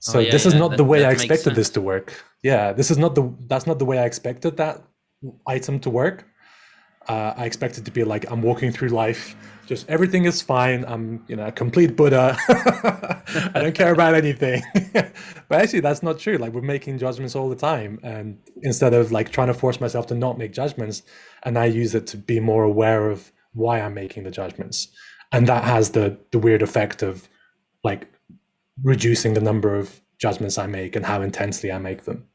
Oh so yeah, this is yeah, not the that way I that makes expected this sense. to work. Yeah, that's not the way I expected that item to work. I expect it to be like I'm walking through life, just everything is fine. I'm, a complete Buddha. I don't care about anything. But actually, that's not true. Like, we're making judgments all the time, and instead of like trying to force myself to not make judgments, and I use it to be more aware of why I'm making the judgments, and that has the weird effect of like reducing the number of judgments I make and how intensely I make them.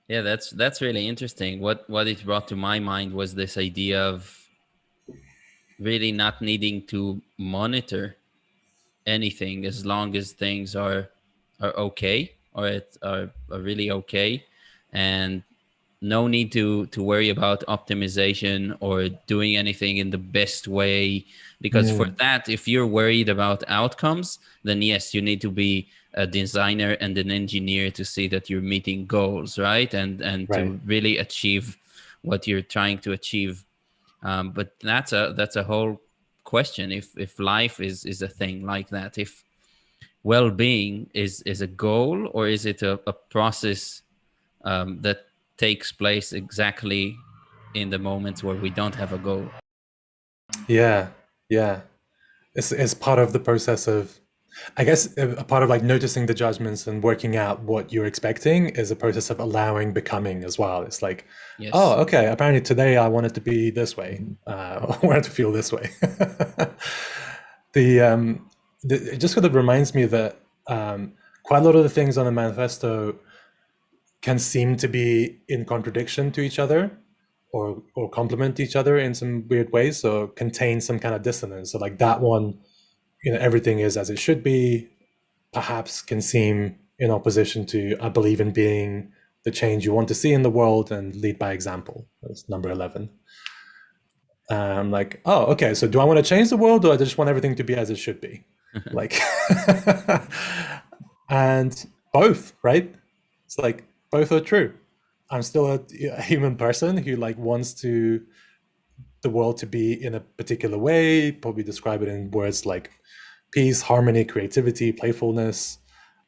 Yeah, that's really interesting. What it brought to my mind was this idea of really not needing to monitor anything as long as things are okay, or are really okay, and no need to worry about optimization or doing anything in the best way. Because for Mm, that, if you're worried about outcomes, then yes, you need to be a designer and an engineer to see that you're meeting goals, right? And right. to really achieve what you're trying to achieve. But that's a whole question. If life is a thing like that, if well-being is a goal, or is it a process that takes place exactly in the moments where we don't have a goal? Yeah, yeah. It's part of the process of, I guess, a part of like noticing the judgments and working out what you're expecting is a process of allowing becoming as well. It's like, oh, Yes. okay, apparently today I wanted to be this way. I wanted to feel this way. the, it just sort of reminds me that quite a lot of the things on the manifesto can seem to be in contradiction to each other, or complement each other in some weird ways, so contain some kind of dissonance. So like that one, everything is as it should be, perhaps can seem in opposition to I believe in being the change you want to see in the world and lead by example. That's number 11. I'm like, oh, okay. So do I want to change the world, or I just want everything to be as it should be? Like, and both, right? It's like both are true. I'm still a human person who like wants to the world to be in a particular way. Probably describe it in words like peace, harmony, creativity, playfulness,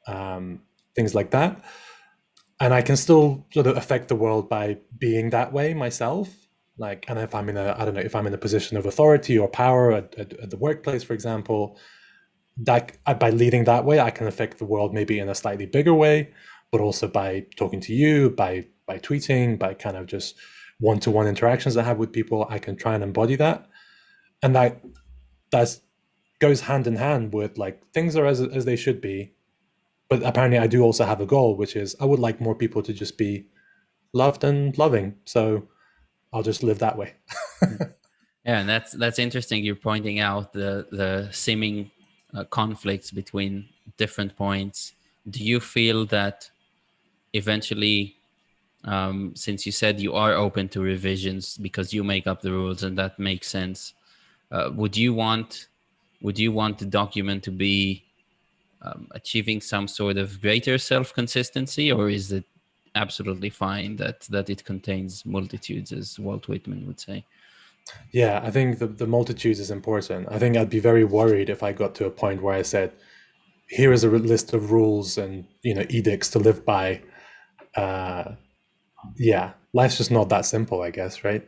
things like that. And I can still sort of affect the world by being that way myself. Like, and if I'm in a, I don't know, if I'm in a position of authority or power at the workplace, for example, that by leading that way, I can affect the world maybe in a slightly bigger way, but also by talking to you, by tweeting, by kind of just one-to-one interactions I have with people, I can try and embody that, and that goes hand in hand with like things are as they should be. But apparently, I do also have a goal, which is I would like more people to just be loved and loving. So I'll just live that way. Yeah, and that's interesting. You're pointing out the seeming conflicts between different points. Do you feel that eventually, since you said you are open to revisions because you make up the rules and that makes sense, would you want the document to be achieving some sort of greater self-consistency, or is it absolutely fine that it contains multitudes, as Walt Whitman would say? Yeah, I think the multitudes is important. I think I'd be very worried if I got to a point where I said, here is a list of rules and edicts to live by. Yeah, life's just not that simple, I guess, right?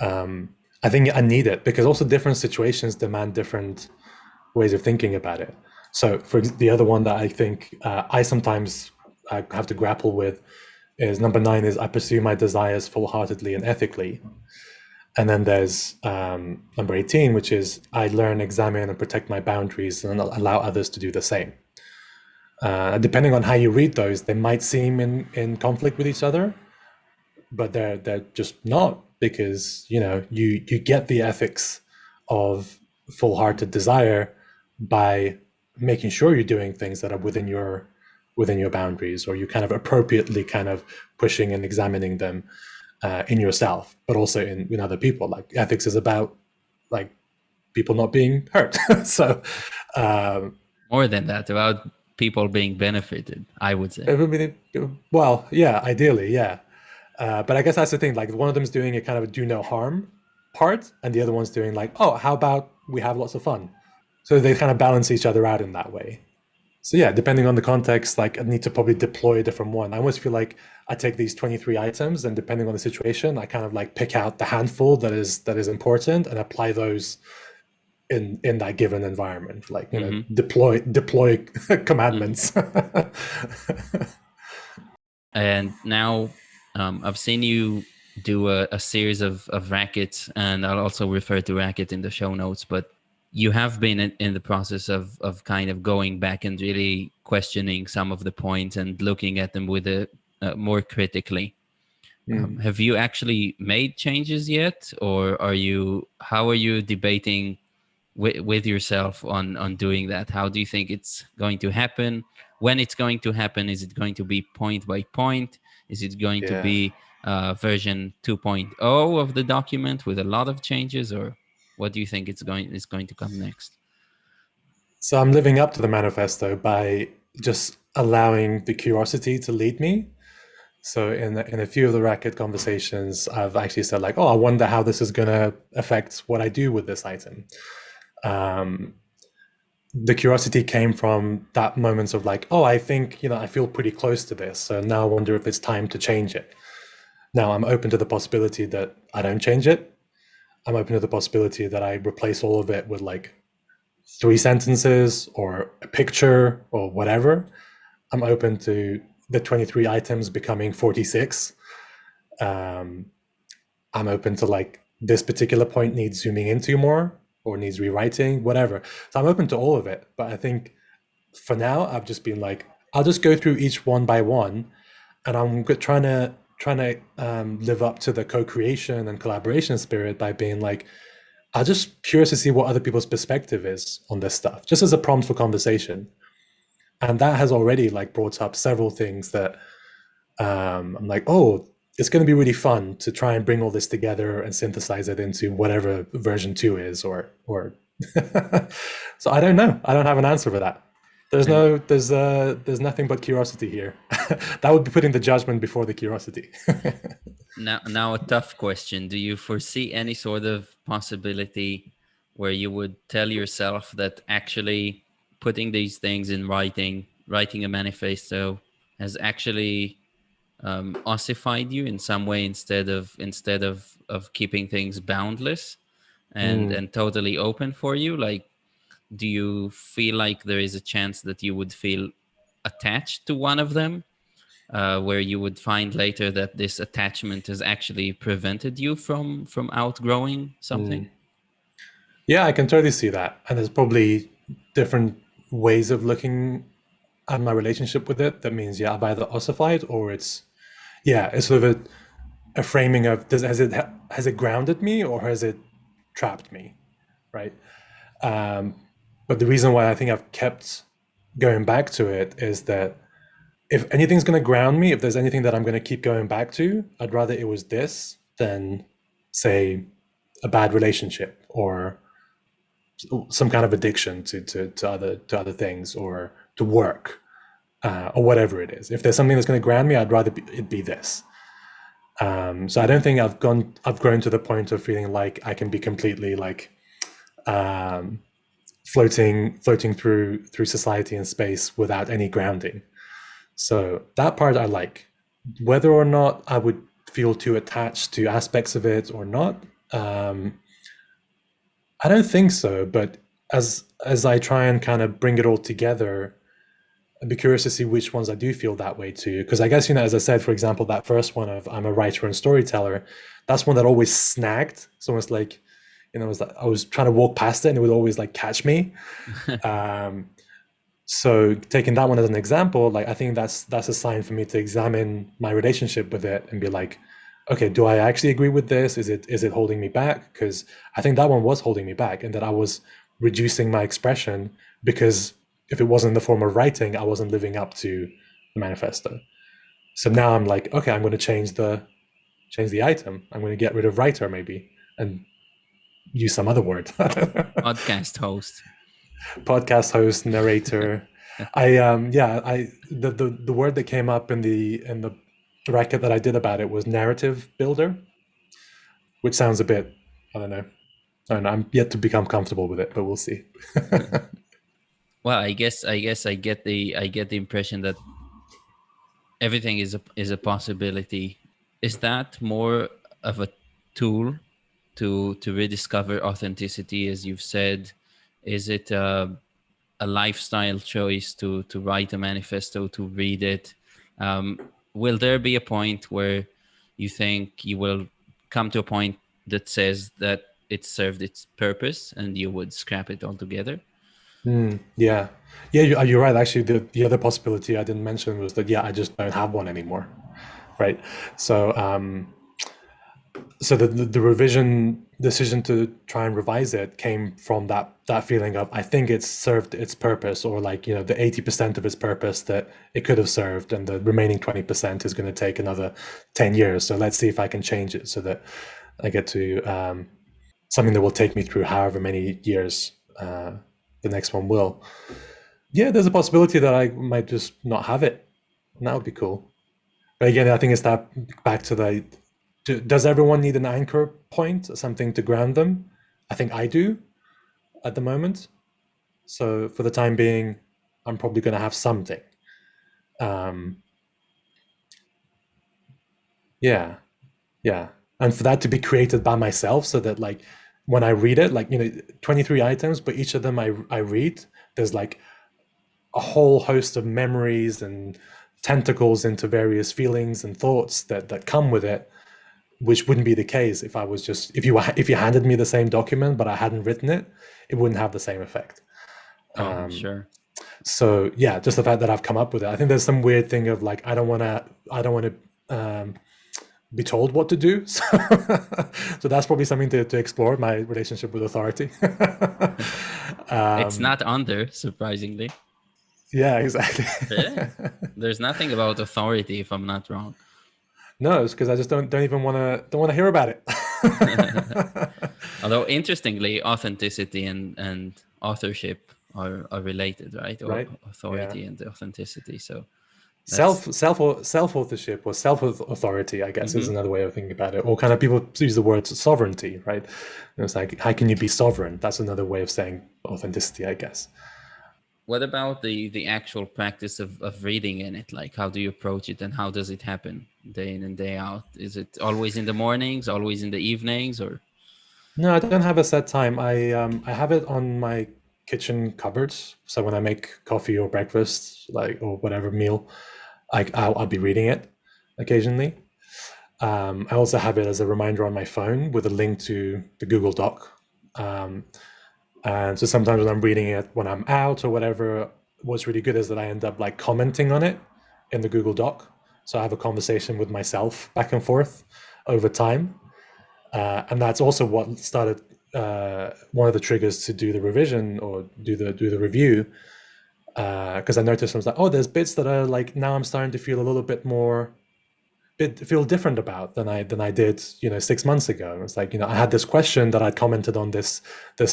I think I need it because also different situations demand different ways of thinking about it. So for the other one that I think I sometimes have to grapple with is number 9 is I pursue my desires full-heartedly and ethically. And then there's number 18, which is I learn, examine, and protect my boundaries and allow others to do the same. Depending on how you read those, they might seem in conflict with each other, but they're just not, because you get the ethics of full-hearted desire by making sure you're doing things that are within your boundaries, or you kind of appropriately kind of pushing and examining them in yourself, but also in other people. Like ethics is about like people not being hurt. So More than that, about people being benefited, I would say. well, yeah, ideally, yeah. But I guess that's the thing. Like one of them is doing a kind of do no harm part, and the other one's doing like, oh, how about we have lots of fun? So they kind of balance each other out in that way. So yeah, depending on the context, like I need to probably deploy a different one. I almost feel like I take these 23 items, and depending on the situation, I kind of like pick out the handful that is important and apply those in that given environment. Like deploy commandments. And now I've seen you do a series of rackets, and I'll also refer to racket in the show notes, but you have been in the process of kind of going back and really questioning some of the points and looking at them with a more critically. Have you actually made changes yet, or how are you debating with yourself on doing that? How do you think it's going to happen? When it's going to happen? Is it going to be point by point? Is it going to Yeah. be version 2.0 of the document with a lot of changes, or what do you think is going to come next? So I'm living up to the manifesto by just allowing the curiosity to lead me. So in a few of the racket conversations, I've actually said like, oh, I wonder how this is going to affect what I do with this item. The curiosity came from that moments of like, oh, I think, I feel pretty close to this. So now I wonder if it's time to change it. Now I'm open to the possibility that I don't change it. I'm open to the possibility that I replace all of it with like 3 sentences or a picture or whatever. I'm open to the 23 items becoming 46. I'm open to like this particular point needs zooming into more or needs rewriting, whatever. So I'm open to all of it. But I think for now, I've just been like, I'll just go through each one by one, and I'm trying to live up to the co-creation and collaboration spirit by being like, I'm just curious to see what other people's perspective is on this stuff, just as a prompt for conversation. And that has already like brought up several things that I'm like, oh, it's going to be really fun to try and bring all this together and synthesize it into whatever version 2 is, or so I don't know. I don't have an answer for that. And There's nothing but curiosity here. That would be putting the judgment before the curiosity. now a tough question. Do you foresee any sort of possibility where you would tell yourself that actually putting these things in writing a manifesto, has actually ossified you in some way, instead of keeping things boundless Mm, and totally open for you? Like, do you feel like there is a chance that you would feel attached to one of them, where you would find later that this attachment has actually prevented you from outgrowing something? mm. Yeah, I can totally see that. And there's probably different ways of looking at my relationship with it. That means, yeah, I've either ossified or it's sort of a framing of has it grounded me or has it trapped me, right? Um, but the reason why I think I've kept going back to it is that if anything's going to ground me, if there's anything that I'm going to keep going back to, I'd rather it was this than, say, a bad relationship or some kind of addiction to other things or to work, or whatever it is. If there's something that's going to ground me, I'd rather it be this. So I don't think I've grown to the point of feeling like I can be completely like um, floating through society and space without any grounding. So that part I like. Whether or not I would feel too attached to aspects of it or not, um, I don't think so. But as I try and kind of bring it all together, I'd be curious to see which ones I do feel that way too. Because I guess, as I said, for example, that first one of I'm a writer and storyteller, that's one that always snagged. It's almost like, it was like I was trying to walk past it and it would always like catch me. Um, so taking that one as an example, like I think that's a sign for me to examine my relationship with it and be like, okay, do I actually agree with this? Is it holding me back? Because I think that one was holding me back, and that I was reducing my expression because if it wasn't in the form of writing, I wasn't living up to the manifesto. So now I'm like, okay, I'm going to change the item. I'm going to get rid of writer maybe and use some other word. Podcast host. Podcast host, narrator. I yeah, I the word that came up in the bracket that I did about it was narrative builder, which sounds a bit, I don't know. I don't know. I'm yet to become comfortable with it, but we'll see. Well, I guess I get the impression that everything is a possibility. Is that more of a tool to rediscover authenticity, as you've said? Is it a lifestyle choice to write a manifesto, to read it? Will there be a point where you think you will come to a point that says that it served its purpose and you would scrap it altogether? Yeah, yeah, you're right. Actually, the other possibility I didn't mention was that, yeah, I just don't have one anymore, right? So so the revision decision to try and revise it came from that feeling of, I think it's served its purpose, or like, the 80% of its purpose that it could have served, and the remaining 20% is going to take another 10 years. So let's see if I can change it so that I get to something that will take me through however many years the next one will. Yeah, there's a possibility that I might just not have it, and that would be cool. But again, I think it's that back to the, does everyone need an anchor point, something to ground them? I think I do at the moment. So for the time being, I'm probably going to have something. Um, yeah, yeah. And for that to be created by myself, so that like when I read it, like, 23 items, but each of them I read, there's like a whole host of memories and tentacles into various feelings and thoughts that come with it, which wouldn't be the case if I was just, if you handed me the same document but I hadn't written it, it wouldn't have the same effect. Oh, I'm Um, sure. so yeah, just the fact that I've come up with it, I think there's some weird thing of like, I don't want to be told what to do. So, so that's probably something to explore, my relationship with authority. It's um, not under, surprisingly. yeah, exactly. Yeah. There's nothing about authority, if I'm not wrong. No, it's because I just don't even want to hear about it. Although interestingly, authenticity and authorship are related, right? Or Right? Yeah. authority and authenticity. So that's Self authorship or self authority, I guess, is mhm. another way of thinking about it. Or kind of people use the word sovereignty, right? And it's like, how can you be sovereign? That's another way of saying authenticity, I guess. What about the actual practice of reading in it? Like, how do you approach it, and how does it happen day in and day out? Is it always in the mornings, always in the evenings, or No, I don't have a set time. I have it on my kitchen cupboards. So when I make coffee or breakfast, like or whatever meal, I'll be reading it occasionally. I also have it as a reminder on my phone with a link to the Google Doc. Um, and so sometimes when I'm reading it when I'm out or whatever, what's really good is that I end up like commenting on it in the Google Doc. So I have a conversation with myself back and forth over time. And that's also what started one of the triggers to do the revision or do the review. Because I noticed I was like, oh, there's bits that are like now I'm starting to feel a little bit more feel different about than I did 6 months ago. It's like I had this question that I'd commented on this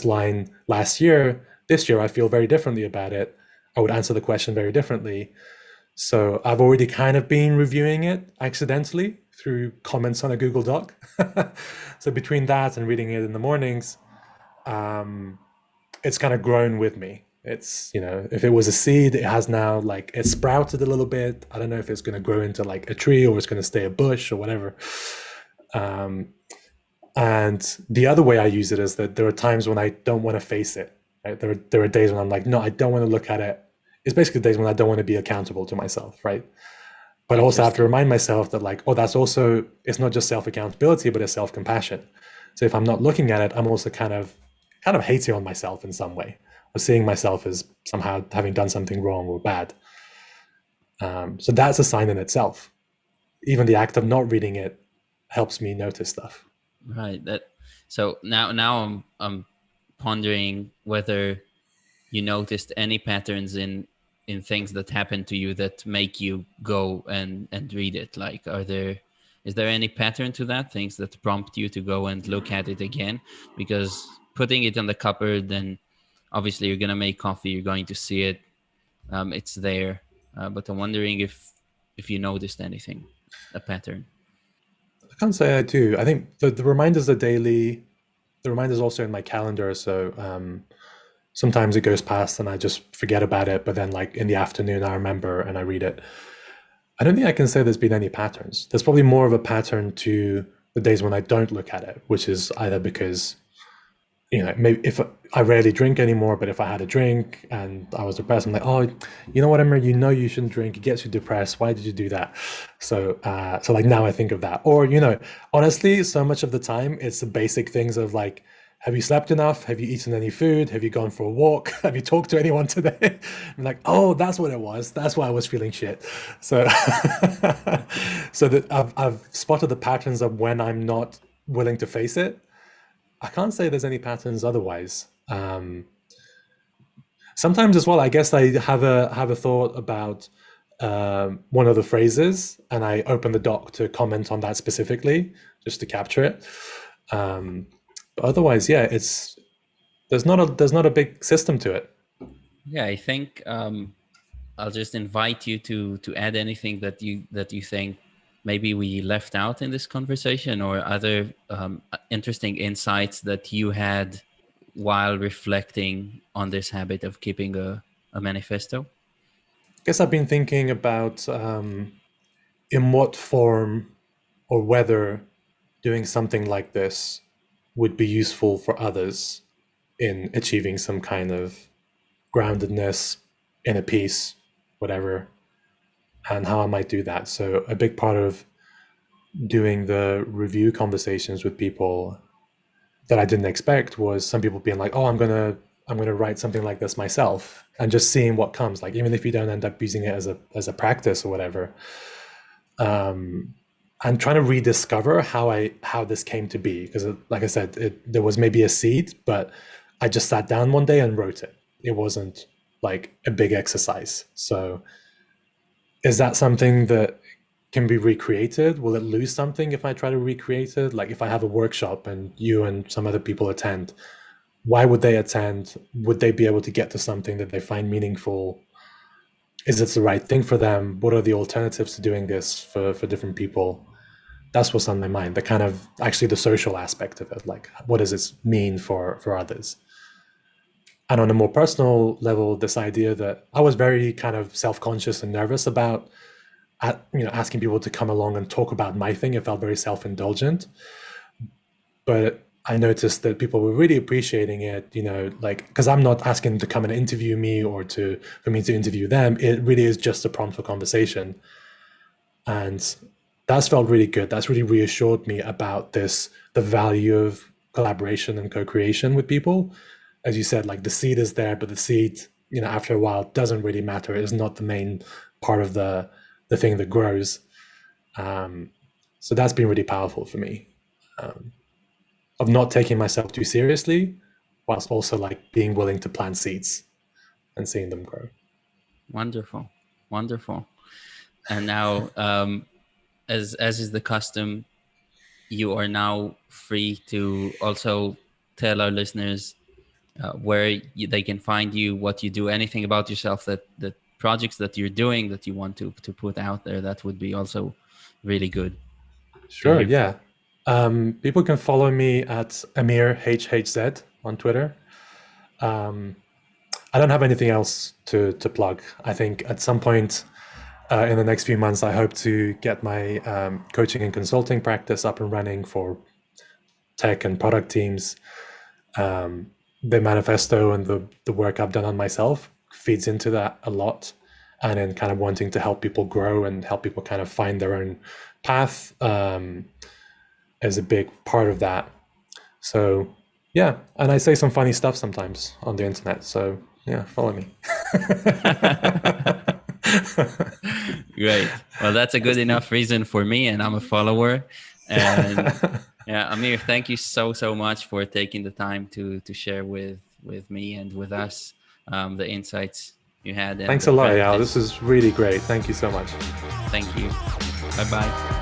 line last year. This year I feel very differently about it. I would answer the question very differently. So I've already kind of been reviewing it accidentally through comments on a Google Doc. So between that and reading it in the mornings, um, it's kind of grown with me. It's if it was a seed, it has now like it's sprouted a little bit. I don't know if it's going to grow into like a tree or it's going to stay a bush or whatever. Um, and the other way I use it is that there are times when I don't want to face it. Right? There are days when I'm like, no, I don't want to look at it. It's basically days when I don't want to be accountable to myself, right? But I also have to interesting? remind myself that like, oh, that's also it's not just self accountability, but it's self compassion. So if I'm not looking at it, I'm also kind of hating on myself in some way, or seeing myself as somehow having done something wrong or bad. So that's a sign in itself. Even the act of not reading it helps me notice stuff. Right. That. So now I'm pondering whether you noticed any patterns in things that happen to you that make you go and read it. Like, is there any pattern to that, things that prompt you to go and look at it again? Because putting it on the cupboard, then obviously you're going to make coffee, you're going to see it, it's there. But I'm wondering if you noticed anything, a pattern. I can't say I do. I think the reminders are daily. The reminders also in my calendar. So sometimes it goes past and I just forget about it. But then, like in the afternoon, I remember and I read it. I don't think I can say there's been any patterns. There's probably more of a pattern to the days when I don't look at it, which is either because maybe if I rarely drink anymore, but if I had a drink and I was depressed, I'm like, oh, you know what, Emma, you shouldn't drink. It gets you depressed. Why did you do that? So like now I think of that. Or honestly, so much of the time it's the basic things of like, have you slept enough? Have you eaten any food? Have you gone for a walk? Have you talked to anyone today? I'm like, oh, that's what it was. That's why I was feeling shit. So, so that I've spotted the patterns of when I'm not willing to face it. I can't say there's any patterns otherwise. Sometimes as well, I guess I have a thought about one of the phrases, and I open the doc to comment on that specifically, just to capture it. Um, but otherwise, yeah, it's there's not a big system to it. Yeah, I think I'll just invite you to add anything that you think maybe we left out in this conversation, or other interesting insights that you had while reflecting on this habit of keeping a manifesto. I guess I've been thinking about in what form or whether doing something like this would be useful for others in achieving some kind of groundedness, inner peace, whatever, and how I might do that. So a big part of doing the review conversations with people that I didn't expect was some people being like, "Oh, I'm gonna write something like this myself," and just seeing what comes. Like even if you don't end up using it as a practice or whatever, and trying to rediscover how this came to be, because like I said, there was maybe a seed, but I just sat down one day and wrote it. It wasn't like a big exercise. So is that something that can be recreated? Will it lose something if I try to recreate it? Like if I have a workshop and you and some other people attend, why would they attend? Would they be able to get to something that they find meaningful? Is it the right thing for them? What are the alternatives to doing this for different people? That's what's on my mind. The kind of actually the social aspect of it. Like, what does this mean for others? And on a more personal level, this idea that I was very kind of self-conscious and nervous about, asking people to come along and talk about my thing. It felt very self-indulgent, but I noticed that people were really appreciating it, like, because I'm not asking them to come and interview me or for me to interview them. It really is just a prompt for conversation. And that's felt really good. That's really reassured me about the value of collaboration and co-creation with people. As you said, like the seed is there, but the seed, after a while doesn't really matter. It's not the main part of the thing that grows. So that's been really powerful for me, of not taking myself too seriously, whilst also like being willing to plant seeds and seeing them grow. Wonderful, wonderful. And now, as is the custom, you are now free to also tell our listeners where they can find you, what you do, anything about yourself, that projects that you're doing that you want to put out there. That would be also really good. Sure, yeah. People can follow me at Amir HHZ on Twitter. I don't have anything else to plug. I think at some point in the next few months, I hope to get my coaching and consulting practice up and running for tech and product teams. The manifesto and the work I've done on myself feeds into that a lot. And then kind of wanting to help people grow and help people kind of find their own path is a big part of that. So yeah, and I say some funny stuff sometimes on the internet. So yeah, follow me. Great. Well, that's a good enough reason for me, and I'm a follower. And yeah, Amir, thank you so much for taking the time to share with me and with us the insights you had. And thanks a lot, Eyal. This is really great. Thank you so much. Thank you. Bye-bye.